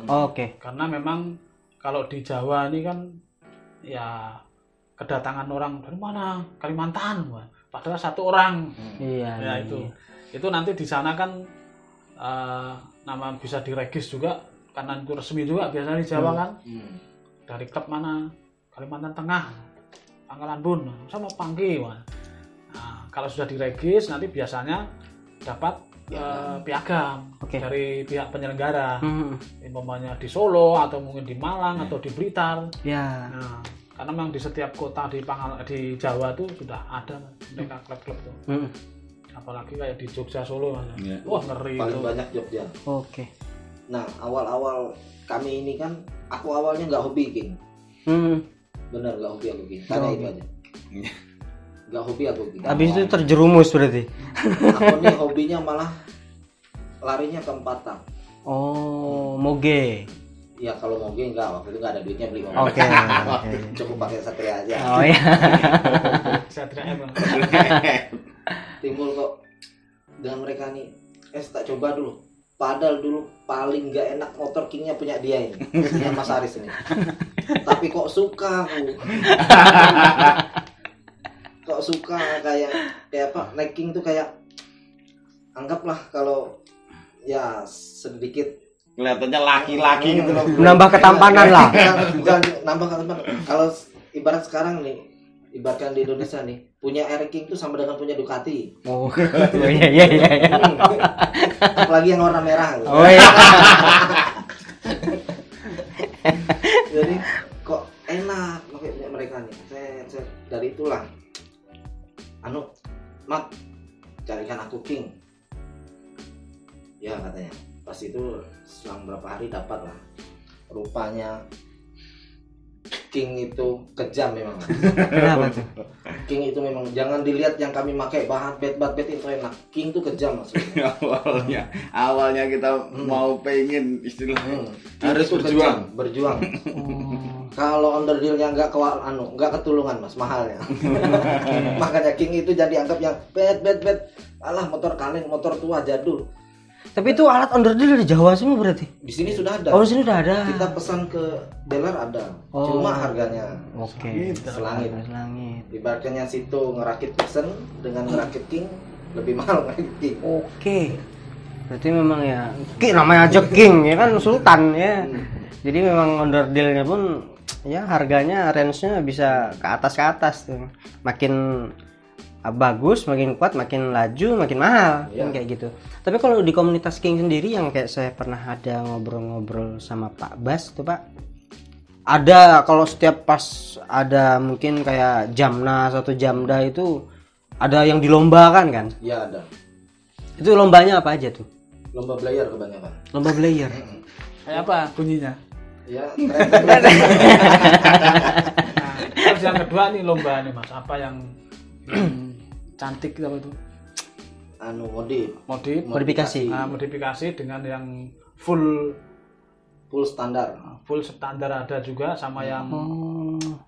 Karena memang kalau di Jawa ini kan ya kedatangan orang dari mana, Kalimantan, padahal satu orang. Iya. Itu nanti di sana kan nama bisa diregis juga, karena itu resmi juga biasanya di Jawa kan. Dari klub mana, Kalimantan Tengah, Pangkalan Bun, sama Pangki. Nah, kalau sudah diregis nanti biasanya dapat piagam dari pihak penyelenggara, umpamanya di Solo atau mungkin di Malang atau di Blitar. Nah, karena memang di setiap kota di Jawa tuh sudah ada mereka klub-klub tuh. Apalagi kayak di Jogja, Solo, wah ngeri paling itu. banyak Jogja. Nah, awal kami ini kan, aku awalnya nggak hobi King. Bener nggak hobi aku King, karena itu aja. Nggak hobi aku King. habis itu terjerumus berarti. Aku nih hobinya malah larinya ke empatan. Moge. Ya kalau moge enggak, waktu itu nggak ada duitnya beli moge. Oke. Cukup pakai Satria aja. Iya. Satria M. Timbul kok dengan mereka nih, tak coba dulu. Padahal dulu paling nggak enak motor Kingnya punya dia ini, punya Mas Aris ini. Tapi kok suka aku. Kok suka kayak apa, naik King tuh kayak, anggaplah kalau ya sedikit kelihatannya laki-laki gitu loh. Menambah ketampanan lah. Bukan nambah ketampanan. Kalau ibarat sekarang nih, ibaratkan di Indonesia nih, punya Air King tuh sama dengan punya Ducati. Iya. Apalagi yang warna merah gitu. Iya. Jadi kok enak pakai punya mereka nih. Saya dari itulah Mat, carikan aku King. Ya katanya. Pas itu selang berapa hari dapat lah. Rupanya King itu kejam memang. Kenapa tuh? King itu memang jangan dilihat yang kami pakai bahan bed itu enak. King itu kejam maksudnya. awalnya kita mau pengen istilahnya harus berjuang. Kalau underdealnya nggak ketulungan Mas, mahalnya. Makanya King itu jadi anggap yang bed. Alah motor kaleng, motor tua jadul. Tapi itu alat underdeal dari Jawa semua berarti? Di sini sudah ada. Di sini udah ada. Kita pesan ke dealer ada. Cuma harganya selangit. Ibaratnya situ ngerakit pesen dengan ngerakit King lebih mahal ngerakit King. Berarti memang ya King, namanya aja King ya kan, Sultan ya. Jadi memang underdealnya pun ya harganya range-nya bisa ke atas tuh. Makin bagus, makin kuat, makin laju, makin mahal kan kayak gitu. Tapi kalau di komunitas King sendiri yang kayak saya pernah ada ngobrol-ngobrol sama Pak Bas tuh Pak, ada kalau setiap pas ada mungkin kayak Jamnas atau Jamda itu ada yang dilombakan kan? Iya ada. Itu lombanya apa aja tuh? Lomba player kebanyakan. Lomba player. Kayak apa bunyinya? Ya. Terus yang kedua nih lomba nih Mas, apa yang cantik apa itu? Modifikasi. Nah, modifikasi dengan yang full standar. Full standar ada juga, sama yang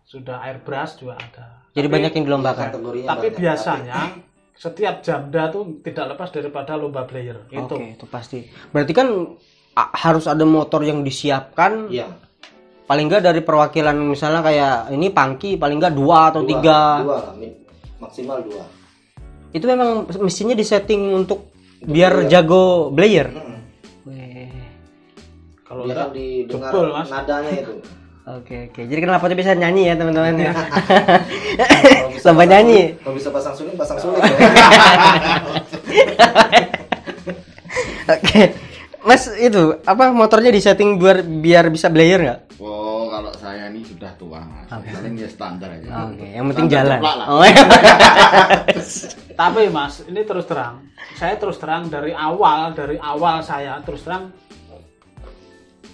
sudah airbrush juga ada. Jadi banyak yang dilombakan. Tapi biasanya setiap Jamda tuh tidak lepas daripada lomba player. Itu pasti. Berarti kan harus ada motor yang disiapkan. Iya. Paling enggak dari perwakilan misalnya kayak ini Pangki paling enggak 2 atau 3. 2 maksimal 2. Itu memang mesinnya disetting untuk biar jago player. Kalau Dia enggak kan didengar jebol, Mas. nadanya itu. Oke. Jadi knalpotnya bisa nyanyi ya teman-teman ya. Kalau bisa Lomba pasang nyanyi. suling- Kalau bisa pasang suling. Oke. Mas itu apa motornya disetting biar bisa blayer nggak? Oh, kalau saya ini sudah tua Mas. Paling ya standar aja. Oke, yang penting Standar jalan. jeplak lah. Oh, iya. Tapi Mas, ini terus terang. Saya terus terang dari awal saya terus terang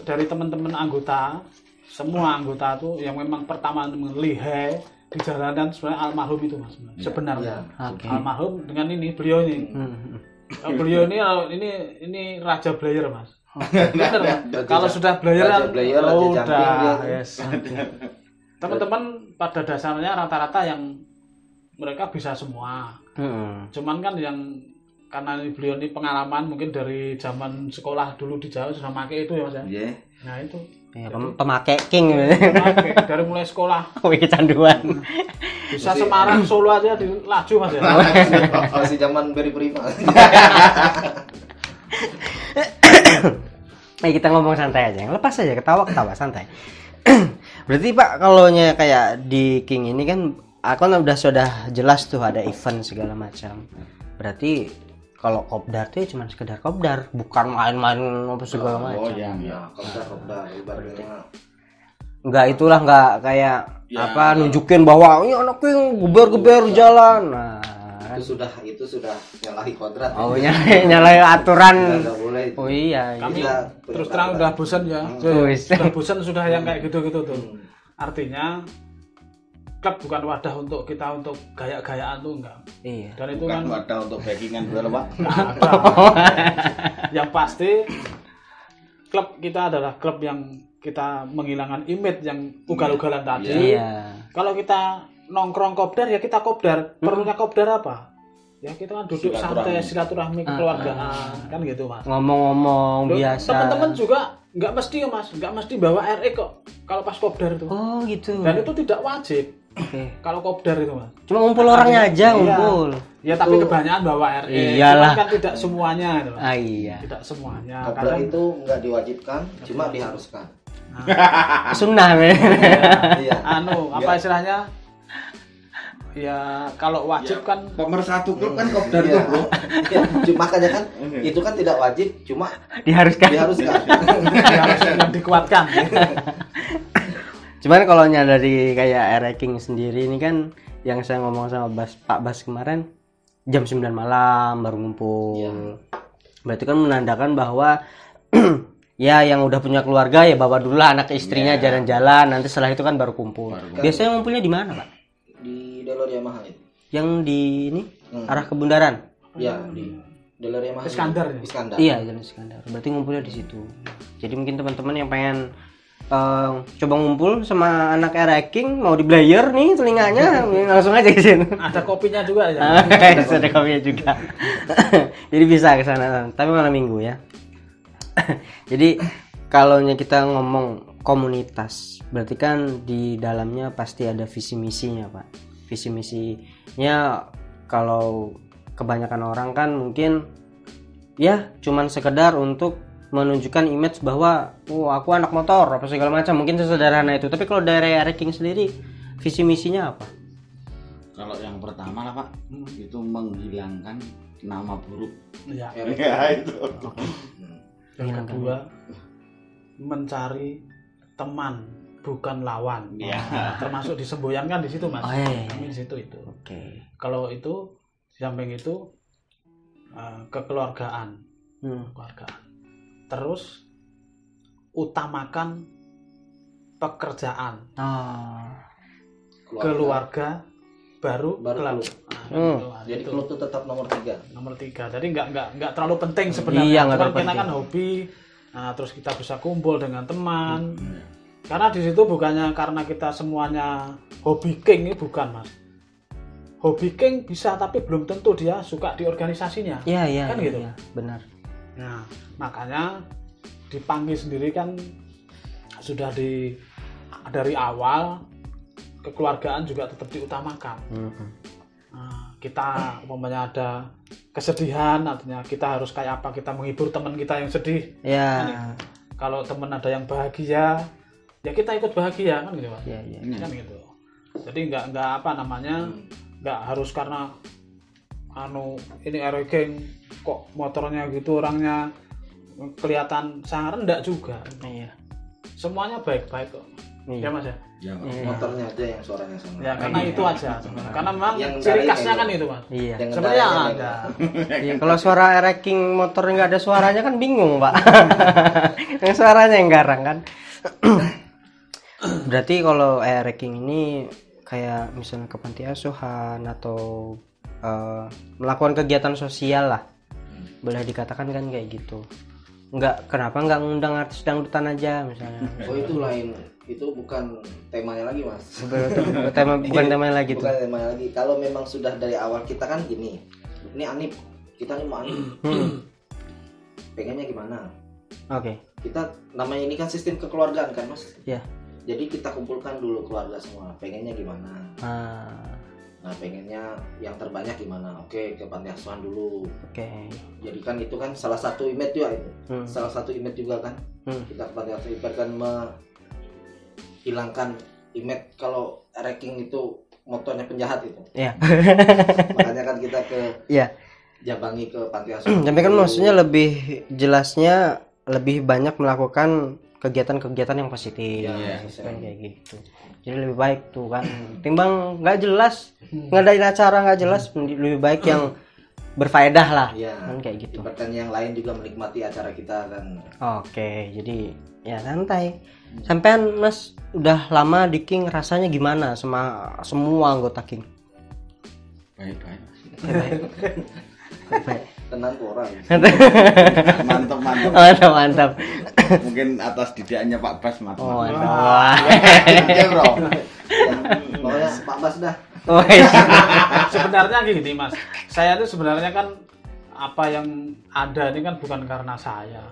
dari teman-teman anggota, semua anggota tuh yang memang pertama melihat di jalanan sebenarnya almarhum itu Mas. Sebenarnya. Oke. Almarhum dengan ini beliau ini. Beliau ini raja blayer Mas. Bener Mas. Kalau sudah blayer Raja blayer, raja udah jumping dia. yes. Teman-teman pada dasarnya rata-rata yang mereka bisa semua. Cuman kan yang karena beliau ini pengalaman mungkin dari zaman sekolah dulu di Jawa sudah pakai itu ya Mas ya. Iya. Nah itu Ya, pemakai king. pakai dari mulai sekolah Wih, kecanduan. bisa Semarang Solo aja di laju Mas ya. Masih zaman beri prima. Kita ngomong santai aja, lepas aja, ketawa santai. Berarti Pak, kalau kayak di King ini kan, aku kan sudah jelas tuh ada event segala macam. Berarti kalau kopdar tuh cuma sekedar kopdar, bukan main-main apa segala macam. Oh, iya. Ya, kopdar ibaratnya. Enggak kayak Ya. nunjukin bahwa ini anak King geber-geber jalan. Nah, Itu sudah nyalahi kodrat. oh nyalain aturan. Nggak boleh. Oh iya. Kami Kita terus terang udah bosan ya. Wis. Sudah bosan sudah yang kayak gitu-gitu tuh. Artinya klub bukan wadah untuk kita untuk gaya-gayaan tuh enggak. Iya. Dan itu Bukan kan wadah untuk backingan betul Pak. nggak ada. Yang pasti klub kita adalah klub yang kita menghilangkan image yang ugal-ugalan tadi. Iya. Kalau kita nongkrong kopdar ya kita kopdar. Perlunya kopdar apa? Ya kita kan duduk santai silaturahmi kekeluargaan kan gitu Mas. Ngomong-ngomong Loh, biasa. teman-teman juga nggak mesti ya Mas, nggak mesti bawa RE kok kalau pas kopdar itu. Oh gitu. Dan itu tidak wajib Oke. kalau kopdar itu Mas. Cuma ngumpul orangnya aja, Iya. ngumpul. Ya tapi kebanyakan bawa RE. Iyalah. Cuman kan tidak semuanya itu. Mas. Ah iya. Tidak semuanya. Kopdar Kadang itu nggak diwajibkan, cuma diharuskan. Sunnah men. Iya. apa istilahnya? Ya kalau wajib kan Pemersatu klub kan kopdar itu, Bro. Ya, makanya kan itu kan tidak wajib, cuma Diharuskan. diharuskan. harus yang dikuatkan. Cuman kalau dari kayak ranking sendiri ini kan yang saya ngomong sama Pak Bas kemarin jam 9 malam baru ngumpul. Iya. Berarti kan menandakan bahwa ya yang udah punya keluarga ya bawa dulu lah anak istrinya jalan-jalan, nanti setelah itu kan baru kumpul. Biasanya ngumpulnya di mana, Pak? Di Delor Yamaha itu. Yang di ini arah ke Bundaran. Ya, di Delor Yamaha. Iskandar ya? Iskandar. Iya, Jalan Iskandar. Berarti ngumpulnya di situ. Jadi mungkin teman-teman yang pengen coba ngumpul sama anak ranking mau di blayer nih telinganya langsung aja ke sini. Ada kopinya juga ya. Ada kopinya juga. Jadi bisa ke sana, tapi malam Minggu ya. Jadi kalau kita ngomong komunitas, berarti kan di dalamnya pasti ada visi misinya, Pak. Visi misinya kalau kebanyakan orang kan mungkin ya cuman sekedar untuk menunjukkan image bahwa aku anak motor apa segala macam, mungkin sesederhana itu. Tapi kalau dari ranking sendiri visi misinya apa? Kalau yang pertama lah Pak, itu menghilangkan nama buruk. Ya. Ya itu. Yang kedua mencari teman bukan lawan. Iya. Termasuk di Semboyan kan di situ Mas. Oh, iya. Kami di situ itu. Oke. Kalau itu di samping itu kekeluargaan. Keluargaan. Terus utamakan pekerjaan. Keluarga baru klub. Jadi klub itu tetap nomor 3. Nomor 3. Jadi nggak terlalu penting sebenarnya. Iya, nggak Cuman terlalu kita kan hobi. Nah, terus kita bisa kumpul dengan teman. Karena di situ bukannya karena kita semuanya hobi king, ini bukan Mas. Hobi king bisa tapi belum tentu dia suka di organisasinya. Iya, kan gitu. Iya, benar. Nah, makanya dipanggil sendiri kan sudah dari awal kekeluargaan juga tetap diutamakan. Nah, kita umpamanya ada kesedihan, artinya kita harus kayak apa, kita menghibur teman kita yang sedih. Ya. Kan, kalau teman ada yang bahagia ya kita ikut bahagia kan gitu Mas. Iya, iya. Kan gitu. Jadi nggak apa namanya, nggak harus karena ini ranking kok motornya gitu orangnya kelihatan sangat rendah juga. Iya. Semuanya baik-baik kok. Iya. Ya Mas ya. Ya, Iya. Motornya aja yang suaranya sama. Ya karena itu aja sebenarnya. Karena memang Yang ciri dari khasnya kayak kan gitu. itu Mas. Iya. Yang Sebenarnya ngendarainnya ada. Iya, kalau suara ranking motor nggak ada suaranya kan bingung, Pak. Yang suaranya yang garang kan. Berarti kalau ranking ini kayak misalnya ke panti asuhan atau melakukan kegiatan sosial lah. Boleh dikatakan kan kayak gitu. Kenapa nggak ngundang artis dangdutan aja misalnya. Oh itu lain, itu bukan temanya lagi Mas. Bukan temanya lagi tuh. Bukan temanya lagi. Kalau memang sudah dari awal kita kan gini, ini Anip, kita nih mau Anip, pengennya gimana? Oke. Kita namanya ini kan sistem kekeluargaan kan Mas. Iya. Jadi kita kumpulkan dulu keluarga semua, pengennya gimana? Nah pengennya yang terbanyak gimana? Oke, ke panti asuhan dulu. Oke. Jadi kan itu kan salah satu image juga itu. Salah satu image juga kan. Kita ke panti asuhan kan menghilangkan image kalau ranking itu motornya penjahat itu. Iya. Makanya kan kita ke Iya. Jabangi ke panti asuhan. Tapi kan maksudnya lebih jelasnya lebih banyak melakukan kegiatan-kegiatan yang positif. Iya, Kan kayak gitu. Jadi lebih baik tuh kan. Timbang nggak jelas, ngadain acara nggak jelas, lebih baik yang berfaedah lah. Iya. Kan kayak gitu. Bahkan yang lain juga menikmati acara kita kan. Oke, jadi ya santai. Sampean Mas udah lama di King, rasanya gimana sama semua anggota King? baik-baik. Baik. Tenang tuh orang. Mantap. Mantap. Mungkin atas didikannya Pak Bas mantap. Oh, wah. Iya, Bro. Pokoknya Pak Bas dah. Oh, iya. Sebenarnya gini Mas, saya tuh sebenarnya kan apa yang ada ini kan bukan karena saya.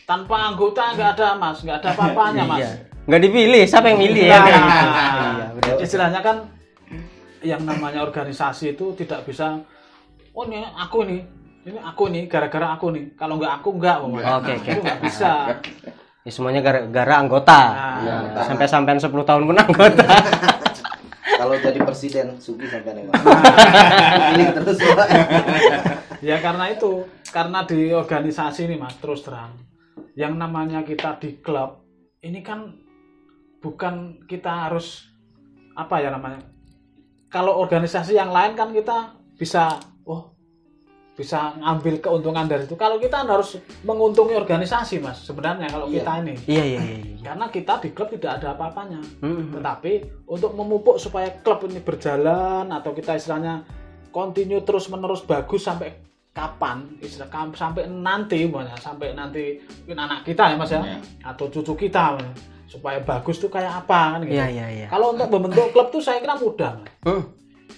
Tanpa anggota nggak ada Mas, nggak ada apa-apanya Mas. Iya. Nggak dipilih, siapa yang milih ya? Iya, benar. Istilahnya kan yang namanya organisasi itu tidak bisa, oh ini aku nih, gara-gara aku nih. Kalau nggak aku nggak, Oke. itu nggak bisa. Ya, semuanya gara-gara anggota. Nah, Ya, sampai 10 tahun pun anggota. Kalau jadi presiden Sugi sampai nih Mas. Pilih terus Pak. Ya karena di organisasi nih Mas, terus terang. Yang namanya kita di klub, ini kan bukan kita harus apa ya namanya. Kalau organisasi yang lain kan kita bisa ngambil keuntungan dari itu. Kalau kita harus menguntungi organisasi Mas, sebenarnya kalau kita ini. Iya. Karena kita di klub tidak ada apa-apanya. Tetapi untuk memupuk supaya klub ini berjalan atau kita istilahnya continue terus-menerus bagus sampai kapan? Sampai nanti mungkin anak kita ya Mas ya, atau cucu kita supaya bagus tuh kayak apa kan gitu. Iya. Kalau untuk membentuk klub tuh saya kira mudah.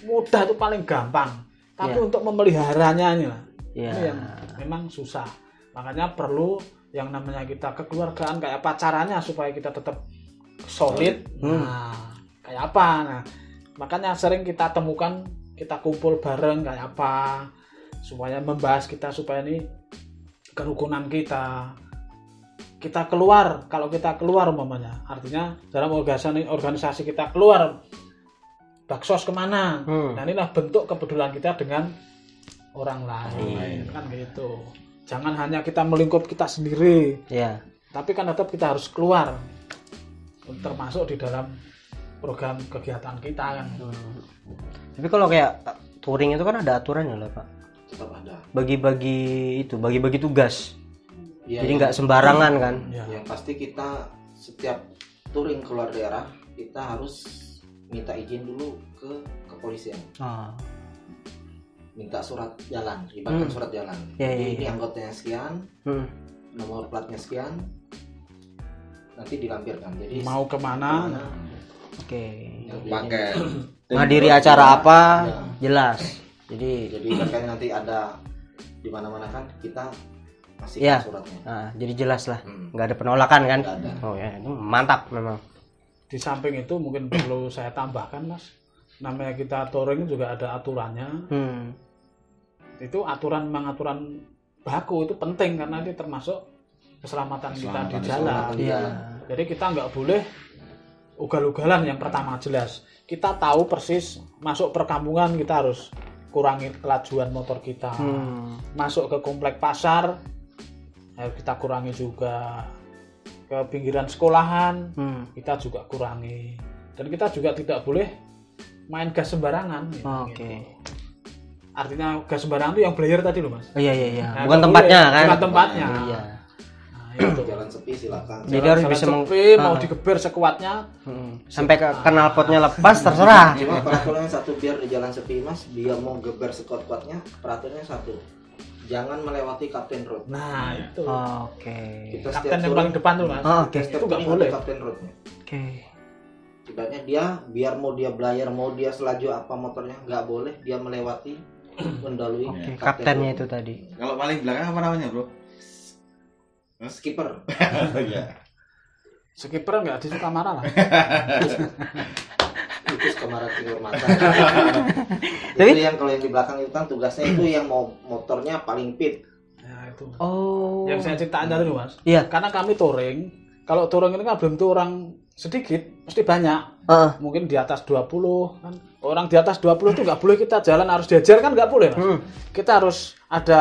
Mudah itu paling gampang. Tapi untuk memeliharanya ini lah, ini yang memang susah. Makanya perlu yang namanya kita kekeluargaan kayak pacarannya supaya kita tetap solid. Nah, kayak apa? Nah, makanya sering kita temukan, kita kumpul bareng kayak apa, supaya membahas kita supaya ini kerukunan kita. Kita keluar, kalau kita keluar umpamanya, artinya dalam organisasi kita keluar. Baksos kemana? Nah inilah bentuk kepedulian kita dengan orang lain. Kan gitu. Jangan hanya kita melingkup kita sendiri. Iya. Tapi kan tetap kita harus keluar, termasuk di dalam program kegiatan kita kan. Tapi kalau kayak touring itu kan ada aturannya lah Pak. Tetap ada. Bagi-bagi tugas. Ya, Jadi nggak sembarangan kan. Yang pasti kita setiap touring keluar daerah kita harus minta izin dulu ke kepolisian. Minta surat jalan, libatkan surat jalan. Jadi ini anggotanya sekian, nomor platnya sekian, nanti dilampirkan. Jadi mau kemana? Oke. Pakai Menghadiri acara apa? Jelas. Jadi bahkan nanti ada di mana-mana kan kita kasih suratnya. Jadi jelas lah, nggak ada penolakan kan? Nggak ada. Oh ya, itu mantap memang. Di samping itu mungkin perlu saya tambahkan Mas, namanya kita touring juga ada aturannya. Itu memang aturan baku itu penting karena itu termasuk keselamatan kita di Keselamatan jalan. Iya. Jadi kita nggak boleh ugal-ugalan. Yang pertama jelas kita tahu persis masuk perkampungan kita harus kurangi kelajuan motor kita. Masuk ke komplek pasar harus kita kurangi juga. Ke pinggiran sekolahan kita juga kurangi. Dan kita juga tidak boleh main gas sembarangan. Oke. Artinya gas sembarangan itu yang belayar tadi loh Mas. Iya. Nah, Bukan nggak tempatnya boleh. kan? Bukan tempatnya. Iya. Nah, itu. Jalan sepi silakan. Jadi harus Jalan bisa sepi, mau digeber sekuatnya. Sampai ke knalpotnya lepas terserah. Cuma peraturannya satu, biar di jalan sepi Mas, dia mau geber sekuat-kuatnya, peraturannya satu. Jangan melewati Kapten Road. Nah, itu. Oke. Kita Kapten yang paling depan tuh Mas. Oke. Itu nggak boleh. Kapten Roadnya. Oke. Ibaratnya dia biar mau dia belayar, mau dia selaju apa motornya, nggak boleh dia melewati mendalui Oke, Kapten kaptennya Road. itu tadi. Kalau paling belakang apa namanya, Bro? Skipper. Iya. Skipper nggak disuka marah lah. Itu kamera timur mata. Tapi- Itu yang kalau yang di belakang itu kan tugasnya itu yang mau motornya paling fit. Nah, itu. Oh. Yang saya ceritain tadi tuh Mas. Iya. Karena kami touring, kalau touring ini kan belum tuh orang sedikit, mesti banyak. Heeh. Mungkin di atas 20 kan. Orang di atas 20 itu nggak boleh kita jalan harus diajar kan nggak boleh Mas. Kita harus ada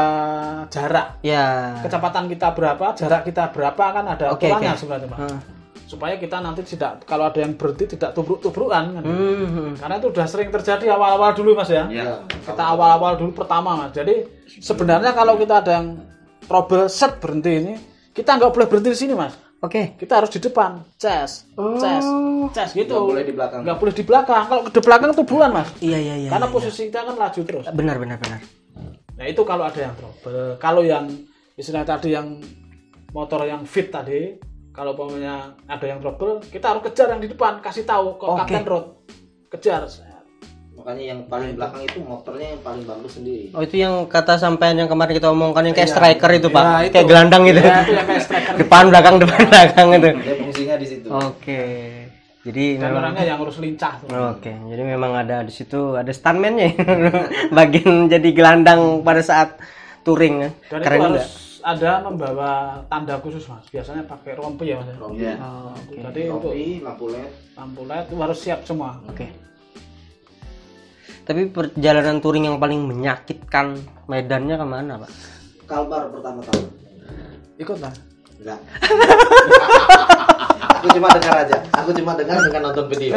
jarak. Ya. Kecepatan kita berapa, jarak kita berapa kan ada Oke, aturannya oke. sebenarnya Mas. Heeh. Supaya kita nanti tidak, kalau ada yang berhenti tidak tubruk-tubrukan kan. Hmm. Karena itu udah sering terjadi awal-awal dulu Mas ya. Iya. Kita awal-awal dulu pertama Mas. Jadi sebenarnya kalau kita ada yang trouble set berhenti ini, kita nggak boleh berhenti di sini Mas. Oke. Kita harus di depan, ces gitu. Nggak boleh di belakang. Nggak boleh di belakang. Kalau di belakang itu bulan Mas. Iya. Karena posisi kita kan laju terus. Benar. Nah itu kalau ada yang trouble. Kalau yang istilah tadi yang motor yang fit tadi, kalau umpamanya ada yang trouble, kita harus kejar yang di depan, kasih tahu ke Oke. Kapten Road, kejar. Makanya yang paling belakang itu motornya yang paling bagus sendiri. Oh, itu yang kata sampean yang kemarin kita omongkan yang kayak striker itu, Pak. Ya, itu. Kayak gelandang gitu. Ya, itu yang kayak striker. depan belakang itu. Dia fungsinya di situ. Oke. Jadi Dan memang orangnya yang harus lincah tuh. Oke, jadi memang ada di situ ada stuntman-nya. Bagian jadi gelandang pada saat touring. Dan Keren itu juga. harus ada membawa tanda khusus Mas. Biasanya pakai rompi ya Mas. Rompi, Iya. Oh, oke. Jadi untuk rompi, lampu LED. lampu LED itu harus siap semua. Oke. Tapi perjalanan touring yang paling menyakitkan medannya kemana, Pak? Kalbar pertama kali. Ikut lah. Enggak. Aku cuma dengar aja. Aku cuma dengar dengan nonton video.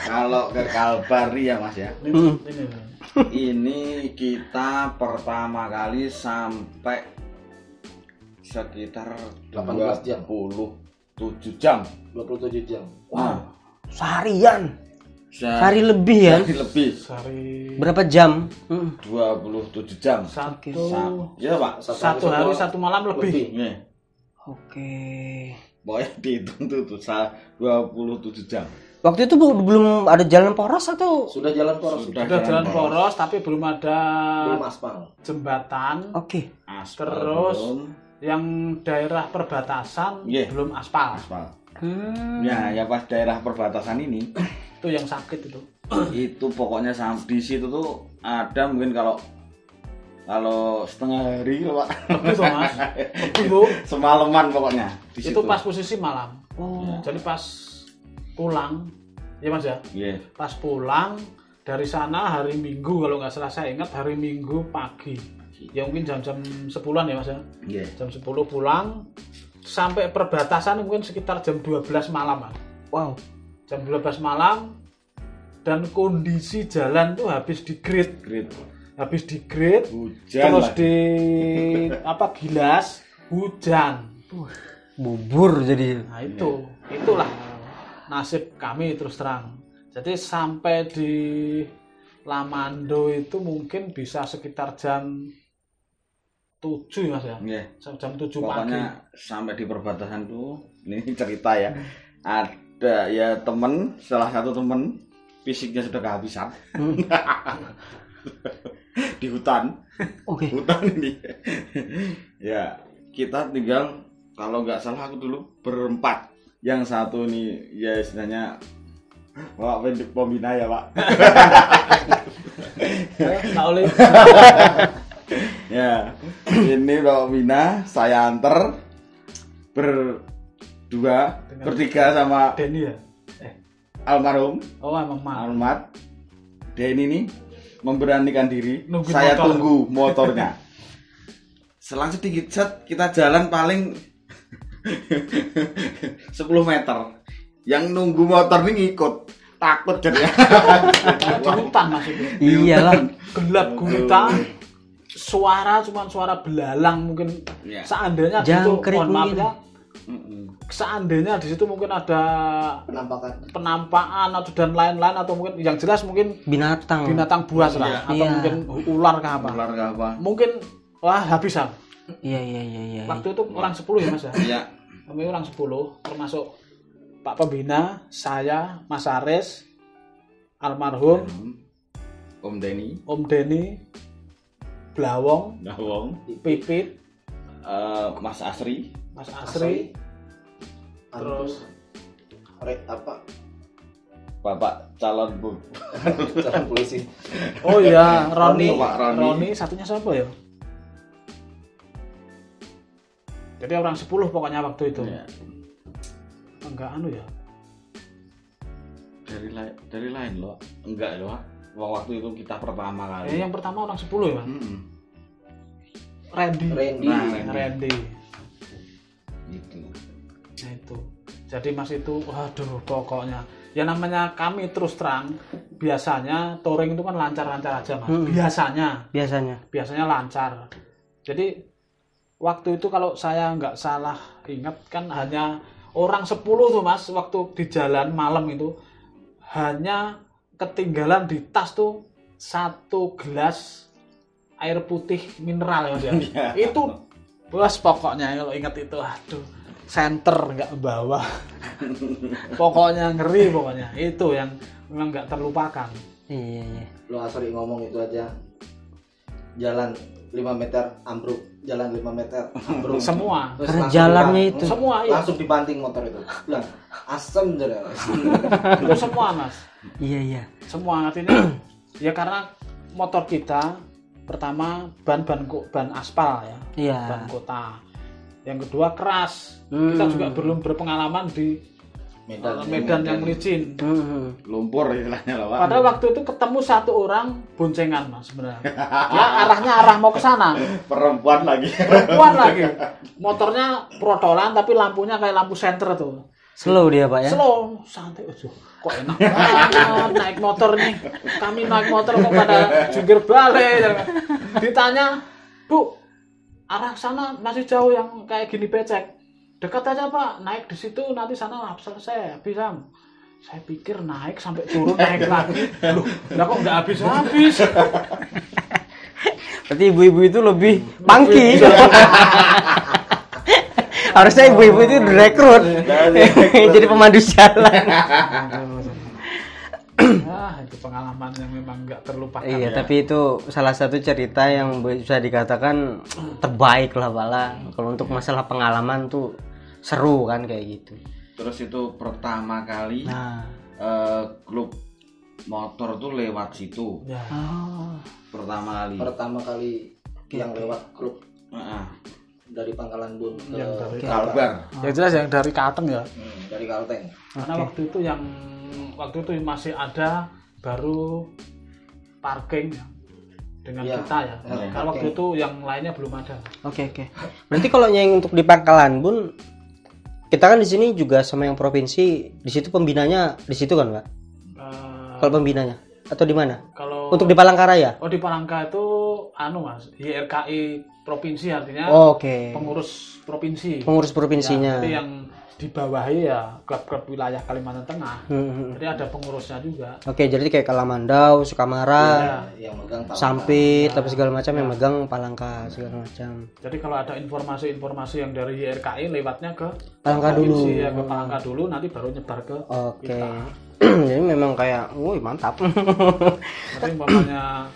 Kalau ke Kalbari ya Mas ya. Ini. Ini kita pertama kali sampai sekitar 18 jam. 27 jam. 27 jam. Wow. Seharian. Sehari lebih ya? Sehari lebih. Sehari Berapa jam? 27 jam. satu Iya Pak. satu hari satu malam lebih. Nih, Oke. pokoknya dihitung tuh 27 jam. Waktu itu belum ada jalan poros atau? Sudah jalan poros. Sudah. Sudah jalan poros tapi belum ada Belum aspal. jembatan. Oke. Aspal Terus belum, yang daerah perbatasan Iya. belum aspal. aspal. Hmm. Ya pas daerah perbatasan ini Itu yang sakit itu. itu pokoknya di situ tuh ada mungkin kalau setengah hari loh, Pak. Lebih tuh Mas. Lebih Bu. Semalaman pokoknya di situ. Itu pas posisi malam. Oh. Jadi pas pulang, ya Mas ya. Iya. Pas pulang dari sana hari Minggu kalau nggak salah saya ingat hari Minggu pagi. Ya mungkin jam-jam 10-an ya Mas ya. Iya. Jam 10 pulang sampai perbatasan mungkin sekitar jam 12 malam Mas. Wow. Jam 12 malam dan kondisi jalan tuh habis di-grade, Great. Hujan terus lagi. di gilas hujan. Bubur jadi. Nah itulah nasib kami terus terang. Jadi sampai di Lamando itu mungkin bisa sekitar jam 7 Mas ya. Iya. Jam 7 pagi. Pokoknya sampai di perbatasan tuh ini cerita ya. Ada ya salah satu temen fisiknya sudah kehabisan. Di hutan. Oke. Hutan ini. Ya, kita tinggal kalau nggak salah aku dulu berempat. Yang satu nih ya istilahnya Pak pembina ya Pak. Nah oleh Ya, ini Bapak Bina, saya anter berdua, bertiga sama Denny ya? almarhum Oh, emang mah. Almat. Denny ini memberanikan diri, Nungguin saya motor. tunggu motornya. Selang sedikit set, kita jalan paling 10 meter. Yang nunggu motor ini ngikut, takut jadi. Kayak di hutan Mas itu. Iyalah. Gelap gulita. Suara cuman suara belalang mungkin. Ya. Seandainya di situ, Jangkrik mohon maaf mungkin. ya, seandainya di situ mungkin ada penampakan atau dan lain-lain, atau mungkin yang jelas mungkin Binatang. binatang buas lah, atau Iya. mungkin ular kah apa. Ular nggak apa? Mungkin wah habisan. Iya. Waktu itu orang 10 ya Mas ya. Iya. Kami orang 10 termasuk Pak Pembina, saya, Mas Aris, almarhum, Om Denny, Om Denny, Blawong, Dawong, Pipit, Mas Asri, Mas Asri, terus apa Bapak calon bu. calon polisi. oh iya, Roni, Pak Roni. Roni, satunya siapa ya? Jadi orang 10 pokoknya waktu itu. Ya. Enggak anu ya. Dari lain loh, enggak loh. Waktu itu kita pertama kali. Yang pertama orang 10 ya, Mas? Randy. Randy. Randy. Gitu. Nah itu. Jadi Mas itu, waduh pokoknya. Ya namanya kami terus terang, biasanya touring itu kan lancar-lancar aja Mas. Biasanya lancar. Jadi waktu itu kalau saya nggak salah ingat kan hanya orang 10 tuh Mas, waktu di jalan malam itu hanya ketinggalan di tas tuh 1 gelas air putih mineral ya dia. Itu bos pokoknya kalau ingat itu, aduh, senter nggak bawa. Pokoknya ngeri pokoknya. Itu yang memang nggak terlupakan. Iya. Lu Asri ngomong itu aja. Jalan 5 meter ambruk, jalan 5 meter ambruk. Semua. Terus Karena langsung jalannya dibanting. itu. Semua, iya. Langsung dibanting motor itu. Bilang, asem jadi. Itu semua Mas. Iya. Semua artinya ya karena motor kita pertama ban aspal ya. Iya. Ban kota. Yang kedua keras. Kita juga belum berpengalaman di Medan yang licin. Lumpur istilahnya lah Pak. Padahal waktu itu ketemu satu orang boncengan Mas sebenarnya. Ya arahnya arah mau ke sana. Perempuan lagi. Perempuan lagi. Motornya protolan tapi lampunya kayak lampu senter tuh. Slow dia Pak ya. Slow, santai aja. Kok enak banget naik motor nih. Kami naik motor kok pada jungkir balik. Ditanya, "Bu, arah sana masih jauh yang kayak gini becek." "Dekat aja Pak, naik di situ nanti sana selesai." Bisa. Saya pikir naik sampai turun naik lagi. Loh, lah kok nggak habis-habis. Berarti ibu-ibu itu lebih pangki. Harusnya ibu-ibu itu direkrut. Jadi pemandu jalan. Itu pengalaman yang memang nggak terlupakan. Iya, tapi itu salah satu cerita yang bisa dikatakan terbaik lah Bala. Kalau untuk masalah pengalaman tuh seru kan kayak gitu. Terus itu pertama kali Nah, klub motor tuh lewat situ. Ya. Pertama kali. Yang lewat klub Heeh. dari Pangkalan Bun ke Yang dari Kalbar. Yang jelas yang dari Kalteng ya. dari Kalteng. Karena waktu itu masih ada baru parking ya, dengan Iya. kita ya. Karena waktu itu yang lainnya belum ada. Oke. Berarti kalau yang untuk di Pangkalan Bun, kita kan di sini juga sama yang provinsi, di situ pembinanya di situ kan Pak? Kalau pembinanya atau di mana? Kalau Untuk di Palangkaraya? di Palangka itu Mas, YRKI provinsi artinya Oke. pengurus provinsi. Pengurus provinsinya. Ya, jadi yang dibawahi ya klub-klub wilayah Kalimantan Tengah. Jadi ada pengurusnya juga. Oke, jadi kayak Kalamandau, Sukamara, Yang megang Palangka. Sampit, tapi segala macam yang megang Palangka segala macam. Jadi kalau ada informasi-informasi yang dari YRKI lewatnya ke Palangka provinsi, dulu. ya, ke Palangka dulu, nanti baru nyebar ke Oke. Jadi memang kayak, wih mantap. Jadi umpamanya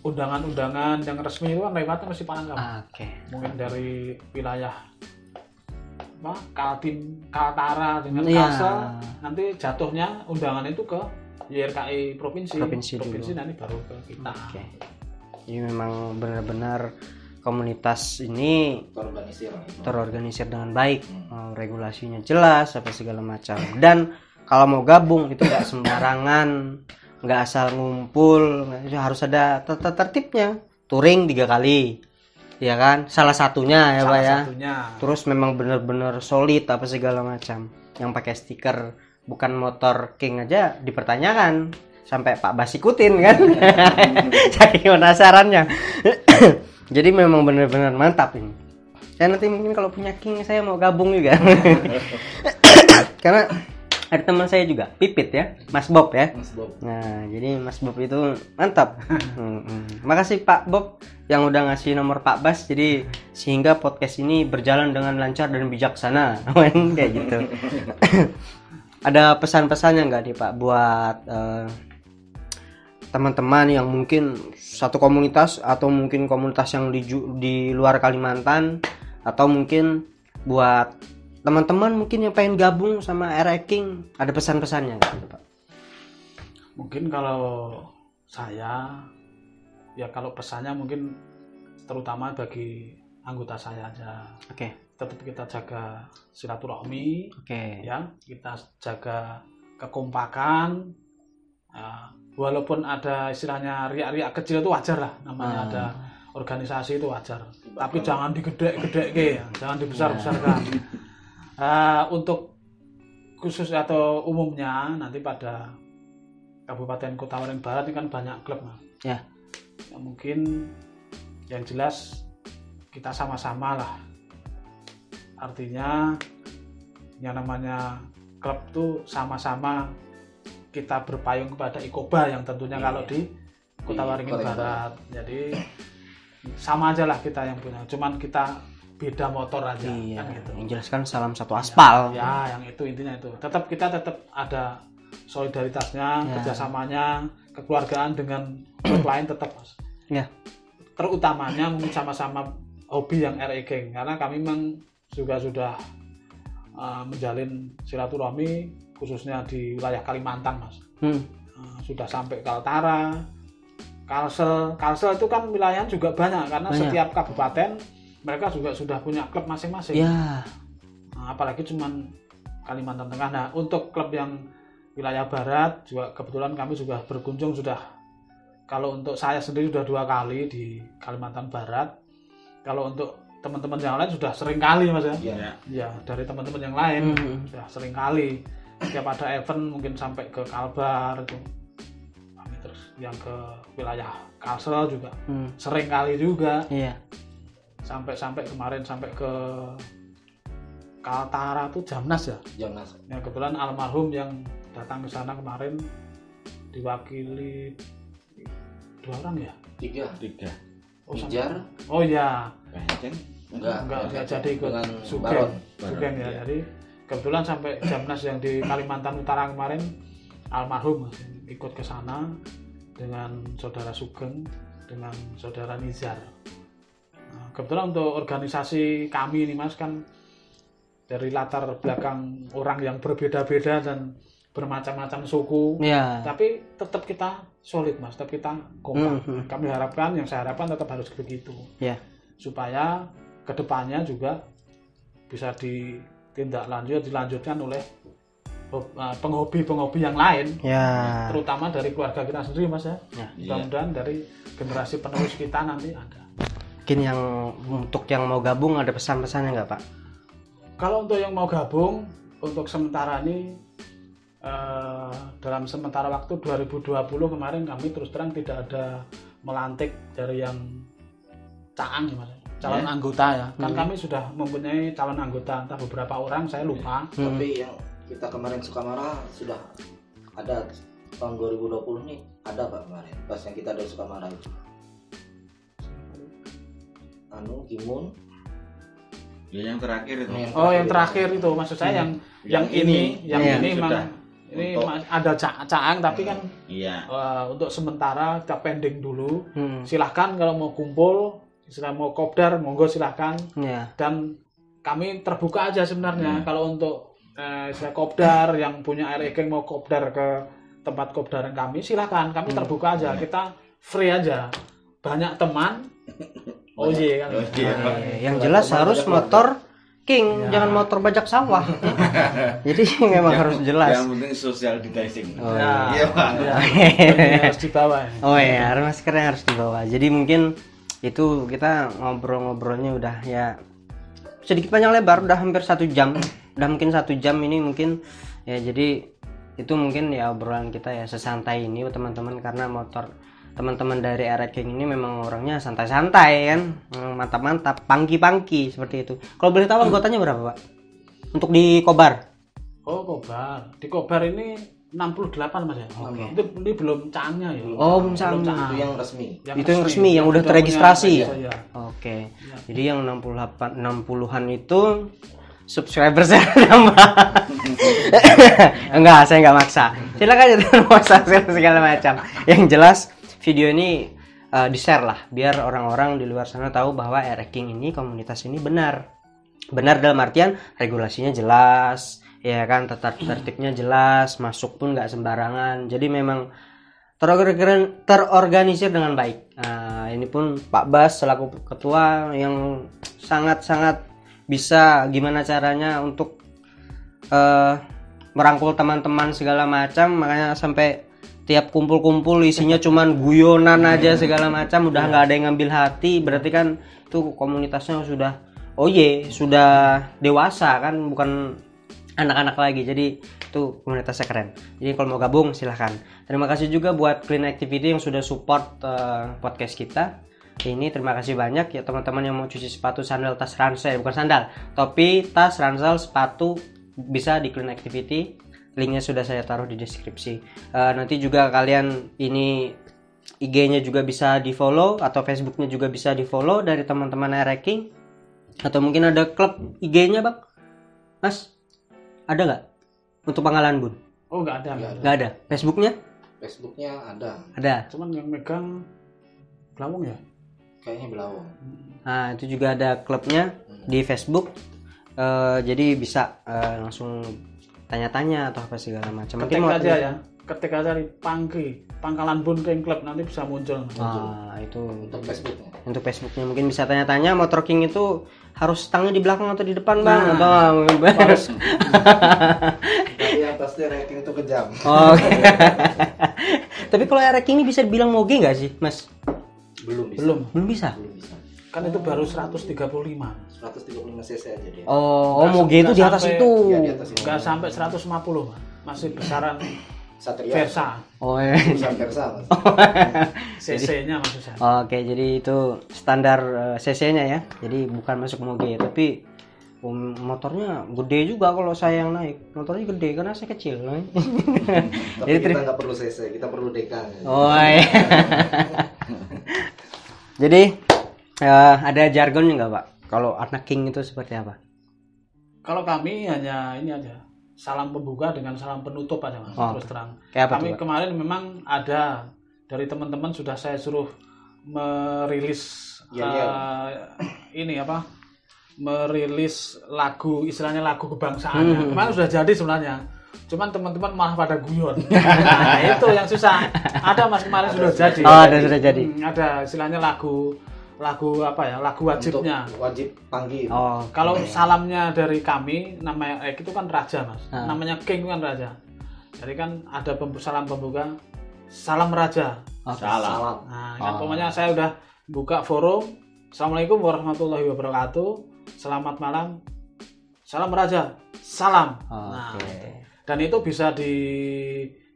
undangan-undangan yang resmi itu kan lewatnya mesti Palangka. Oke. Mungkin dari wilayah Kaltara dengan Iya. Kalsel, nanti jatuhnya undangan itu ke YRKI provinsi Provinsi dulu. nanti baru ke kita. Oke. Jadi memang benar-benar komunitas ini terorganisir dengan baik, regulasinya jelas apa segala macam. Dan kalau mau gabung itu nggak sembarangan, nggak asal ngumpul, harus ada tertibnya. Touring 3 kali, ya kan? Salah satunya ya Pak ya. Terus memang benar-benar solid apa segala macam. Yang pakai stiker bukan motor King aja dipertanyakan, sampai Pak Bas ikutin kan. Saking penasarannya. Jadi memang benar-benar mantap ini. Saya nanti mungkin kalau punya King saya mau gabung juga. Karena ada teman saya juga, Pipit ya, Mas Bob ya. Mas Bob. Nah, jadi Mas Bob itu mantap. Makasih Pak Bob yang udah ngasih nomor Pak Bas. Jadi sehingga podcast ini berjalan dengan lancar dan bijaksana. Kayak gitu. Ada pesan-pesannya nggak nih Pak buat teman-teman yang mungkin satu komunitas atau mungkin komunitas yang di luar Kalimantan, atau mungkin buat teman-teman mungkin yang pengen gabung sama RE King, ada pesan-pesannya gitu Pak? Mungkin kalau saya ya, kalau pesannya mungkin terutama bagi anggota saya aja. Oke. Tetap kita jaga silaturahmi. Oke. Ya, kita jaga kekompakan. Walaupun ada istilahnya riak-riak kecil itu wajar lah, namanya ada organisasi itu wajar. Tapi jangan digedek-gedek, jangan dibesar-besarkan. Untuk khusus atau umumnya nanti pada Kabupaten Kota Waringin Barat ini kan banyak klub, Mas. Ya. Ya, mungkin yang jelas kita sama-sama lah. Artinya yang namanya klub tuh sama-sama kita berpayung kepada Ikoba yang tentunya kalau di Kota Waringin Barat. Jadi sama aja lah kita yang punya. Cuman kita beda motor aja, kan gitu. Yang jelas kan salam satu aspal. Ya, yang itu intinya itu. Kita tetap ada solidaritasnya, kerjasamanya, kekeluargaan dengan klub lain tetap, Mas. Ya. Terutamanya mungkin sama-sama hobi yang RE King, karena kami memang juga sudah menjalin silaturahmi khususnya di wilayah Kalimantan, Mas. Sudah sampai Kaltara, Kalsel itu kan wilayah juga banyak karena setiap kabupaten mereka juga sudah punya klub masing-masing. Ya. Apalagi cuman Kalimantan Tengah. Nah, untuk klub yang wilayah barat juga kebetulan kami juga berkunjung sudah. Kalau untuk saya sendiri sudah 2 kali di Kalimantan Barat. Kalau untuk teman-teman yang lain sudah sering kali, Mas ya. Ya, dari teman-teman yang lain sudah sering kali. Setiap ada event mungkin sampai ke Kalbar itu. Terus yang ke wilayah Kalsel juga sering kali juga. Iya. Sampai kemarin sampai ke Kaltara tuh Jamnas ya. Jamnas. Ya, kebetulan almarhum yang datang ke sana kemarin diwakili 2 orang ya? 3. Pijar. Oh iya. Enggak jadi ikut Sugeng ya. Jadi kebetulan sampai Jamnas yang di Kalimantan Utara kemarin almarhum ikut ke sana dengan saudara Sugeng, dengan saudara Nizar. Nah, kebetulan untuk organisasi kami ini, Mas, kan dari latar belakang orang yang berbeda-beda dan bermacam-macam suku, tapi tetap kita solid, Mas, tetap kita kompak. Kami harapkan, yang saya harapkan tetap harus begitu, supaya kedepannya juga bisa dilanjutkan oleh penghobi yang lain, terutama dari keluarga kita sendiri, Mas ya. Mudah-mudahan dari generasi penerus kita nanti ada. Mungkin yang untuk yang mau gabung ada pesan-pesannya nggak, Pak? Kalau untuk yang mau gabung, untuk sementara ini dalam sementara waktu 2020 kemarin kami terus terang tidak ada melantik dari yang Caang, Mas. Calon anggota ya. Kan kami sudah mempunyai calon anggota, entah beberapa orang, saya lupa. Tapi yang kita kemarin Sukamara sudah ada tahun 2020 nih, ada Pak kemarin pas yang kita dari Sukamara itu. Kimun. Ya, yang terakhir itu. Yang terakhir itu maksud saya yang ini memang ini ada Caang tapi kan untuk sementara kita pending dulu. Silahkan kalau mau kumpul, istilah mau kopdar, monggo silahkan. Dan kami terbuka aja sebenarnya. Kalau untuk istilah kopdar yang punya RE King mau kopdar ke tempat kopdaran kami, silahkan. Kami terbuka aja, kita free aja. banyak teman. Oh iya kan. Oh, iya. Yang jelas harus motor king, Ya. jangan motor bajak sawah. Jadi memang harus jelas. Yang penting social distancing. Oh, Ya. Iya, Pak. Ya. Ini harus dibawa. Oh ya, maskernya harus dibawa. Jadi mungkin itu kita ngobrol-ngobrolnya udah ya sedikit panjang lebar, udah hampir 1 jam. Udah mungkin 1 jam ini mungkin ya, jadi itu mungkin ya obrolan kita ya sesantai ini teman-teman, karena motor teman-teman dari Era King ini memang orangnya santai-santai kan, mantap-mantap, pangki-pangki seperti itu. Kalau boleh tahu anggotanya berapa, Pak? Untuk di Kobar? Oh, Kobar. Di Kobar ini 68 Mas ya. Oke. Ini belum cangnya ya. Oh, belum Belum cang. Itu yang resmi. Itu yang resmi, yang udah terregistrasi. punya- iya. Oke. Ya. Jadi yang 60-an itu subscriber saya nambah. Enggak, saya enggak maksa. Silakan itu maksa segala macam. Yang jelas video ini di-share lah biar orang-orang di luar sana tahu bahwa Era King ini, komunitas ini benar. Benar dalam artian regulasinya jelas, ya kan, tertibnya jelas, masuk pun nggak sembarangan. Jadi memang terorganisir dengan baik. Nah, ini pun Pak Bas selaku ketua yang sangat-sangat bisa gimana caranya untuk merangkul teman-teman segala macam, makanya sampai tiap kumpul-kumpul isinya cuman guyonan aja segala macam, udah nggak ada yang ngambil hati. Berarti kan itu komunitasnya sudah dewasa kan, bukan anak-anak lagi. Jadi itu komunitasnya keren. Jadi kalau mau gabung silahkan. Terima kasih juga buat Clean Activity yang sudah support podcast kita ini. Terima kasih banyak ya teman-teman yang mau cuci sepatu, sandal, tas, ransel, bukan sandal, topi, tas, ransel, sepatu, bisa di Clean Activity. Linknya sudah saya taruh di deskripsi. Nanti juga kalian ini IG-nya juga bisa di follow, atau Facebooknya juga bisa di follow dari teman-teman Era King. Atau mungkin ada klub IG-nya, Bang? Mas, ada nggak untuk Pangkalan Bun? Oh, enggak ada. Nggak ada. Nggak ada. Facebooknya? Facebooknya ada, Ada. Cuman yang megang Blawong ya. kayaknya Belawang. Nah, itu juga ada klubnya di Facebook. Jadi bisa langsung tanya-tanya atau apa segala macam. Ketik mau aja ya. Ketik aja di Pangkalan Bun King Club, nanti bisa muncul. Itu Untuk Facebooknya. untuk Facebooknya mungkin bisa tanya-tanya. Motor King itu harus stangnya di belakang atau di depan, Bang? Atau harus Tapi yang pasti ranking itu kejam. Oke. Tapi kalau Era King ini bisa dibilang moge nggak sih, Mas? Belum bisa. Belum bisa. Belum bisa. Kan itu baru 135. 135 cc aja dia. Oh, Nggak moge itu di atas sampai- itu. Ya, di atas itu. Enggak sampai 150, Mas. Masih besaran Satria. Versa. Oh, iya. Perusahaan Versa, Mas. CC-nya maksud saya. Oke, jadi itu standar cc-nya ya. Jadi bukan masuk moge, tapi motornya gede juga kalau saya yang naik. Motornya gede karena saya kecil. Tapi Jadi kita nggak perlu cc, kita perlu DK. Oh iya. Jadi ada jargonnya nggak, Pak? Kalau anak King itu seperti apa? Kalau kami hanya ini aja. Salam pembuka dengan salam penutup aja, Mas. Oh, Terus terang. kayak apa Kami tuh, Pak? kemarin memang ada dari teman-teman sudah saya suruh merilis ini apa? Merilis lagu, istilahnya lagu kebangsaannya. Kemarin sudah jadi sebenarnya. Cuman teman-teman malah pada guyon. Nah, itu yang susah. Ada, Mas, kemarin sudah jadi. Oh, sudah jadi. Ada istilahnya lagu apa ya? Lagu wajibnya. Untuk wajib panggil. Oh, Kalau salamnya dari kami, namanya itu kan raja, Mas. Namanya King itu kan raja. Jadi kan ada salam pembuka, salam raja. Salam. Nah, kan pokoknya saya udah buka forum. Assalamualaikum warahmatullahi wabarakatuh. Selamat malam. Salam raja. Salam. Nah, dan itu bisa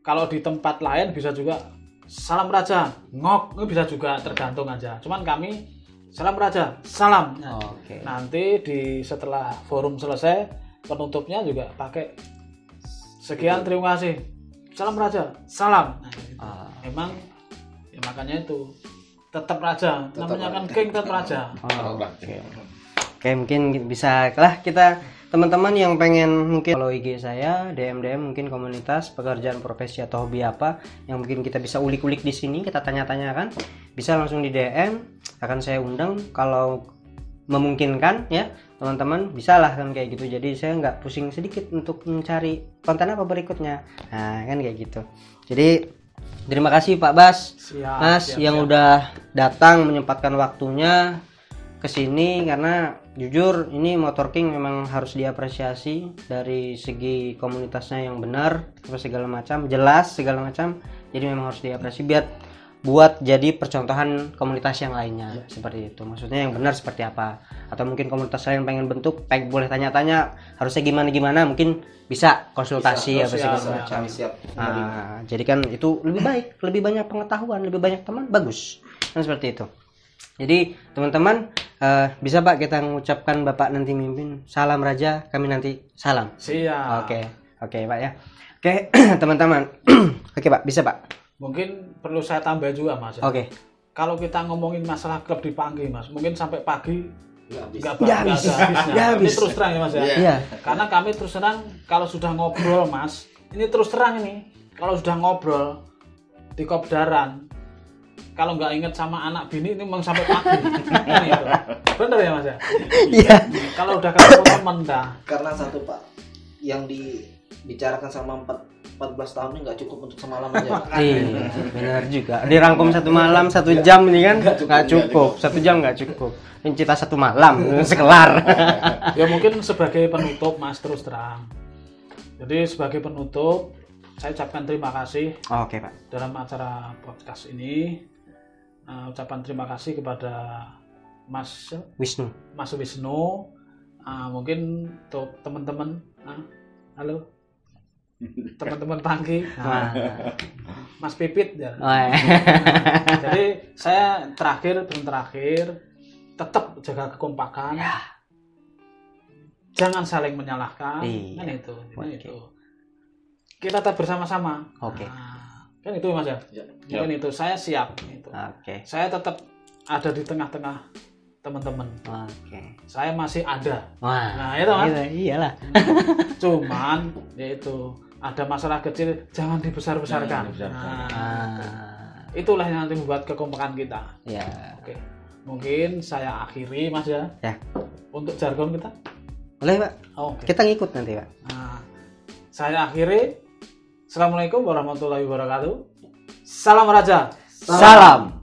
kalau di tempat lain bisa juga salam raja, ngok, itu bisa juga, tergantung aja. Cuman kami salam raja, salam. Nah, Oke. nanti setelah forum selesai, penutupnya juga pakai sekian, terima kasih, salam raja, salam. Nah, gitu. Memang ya makanya itu tetap raja, namanya kan King, tetap raja. Oke, mungkin bisa lah kita teman-teman yang pengen mungkin follow IG saya, DM mungkin komunitas, pekerjaan, profesi atau hobi apa yang mungkin kita bisa ulik-ulik di sini, kita tanya-tanyakan, bisa langsung di DM, akan saya undang kalau memungkinkan ya teman-teman, bisa lah kan kayak gitu. Jadi saya nggak pusing sedikit untuk mencari konten apa berikutnya. Nah kan kayak gitu. Jadi Terima kasih Pak Bas, Siap, Mas siap, yang siap. udah datang menyempatkan waktunya ke sini, karena jujur ini Motor King memang harus diapresiasi dari segi komunitasnya yang benar, segala macam, jelas segala macam. Jadi memang harus diapresiasi buat jadi percontohan komunitas yang lainnya seperti itu. Maksudnya yang benar seperti apa? Atau mungkin komunitas lain pengen bentuk, boleh tanya-tanya harusnya gimana, mungkin bisa konsultasi apa segala macam. Kami siap. Nah, jadi kan itu lebih baik, lebih banyak pengetahuan, lebih banyak teman, bagus kan seperti itu. Jadi teman-teman bisa Pak kita mengucapkan Bapak nanti mimpin salam raja, kami nanti salam. Siap. Oke Pak ya. Oke teman-teman. Oke Pak, bisa Pak. Mungkin perlu saya tambah juga Mas. Oke. Kalau kita ngomongin masalah klub di pagi Mas, mungkin sampai pagi nggak Ya, ada habis. habisnya. Ya, Ini habis. terus terang ya Mas ya. Iya. Karena kami terus terang kalau sudah ngobrol Mas, ini terus terang ini. Kalau sudah ngobrol di kopdaran, kalau nggak inget sama anak bini ini memang sampai pagi. Ini itu. Bener ya Mas ya? Iya. Kalau udah ketemu temen dah. Karena satu Pak, yang dibicarakan sama 14 tahun ini nggak cukup untuk semalam aja. Pak. Iya, benar juga. Dirangkum 1 malam 1 jam ini kan nggak cukup. 1 jam nggak cukup. Ini cerita 1 malam sekelar. Ya mungkin sebagai penutup Mas terus terang. Jadi sebagai penutup saya ucapkan terima kasih Oke Pak. dalam acara podcast ini. Ucapan terima kasih kepada Mas Wisnu. Wisnu. Mungkin untuk teman-teman, halo teman-teman Pangki, Wah. Mas Pipit ya. Wah. Jadi saya terakhir tetap jaga kekompakan. Jangan saling menyalahkan. Iya. Kan itu. Oke. Itu. Kita tetap bersama-sama. Oke. Kan itu Mas ya. Mungkin itu saya siap itu. Oke. Saya tetap ada di tengah-tengah teman-teman. Oke. Saya masih ada. Wah. Nah, itu Mas. Iyalah. Cuman yaitu ada masalah kecil jangan dibesar-besarkan. Jangan dibesarkan. Nah, itulah yang nanti membuat kekompakan kita. Ya. Oke. Mungkin saya akhiri Mas ya. Ya. Untuk jargon kita. Boleh Pak. Oke. Kita ngikut nanti Pak. Nah, saya akhiri. Assalamualaikum warahmatullahi wabarakatuh. Salam Raja. Salam.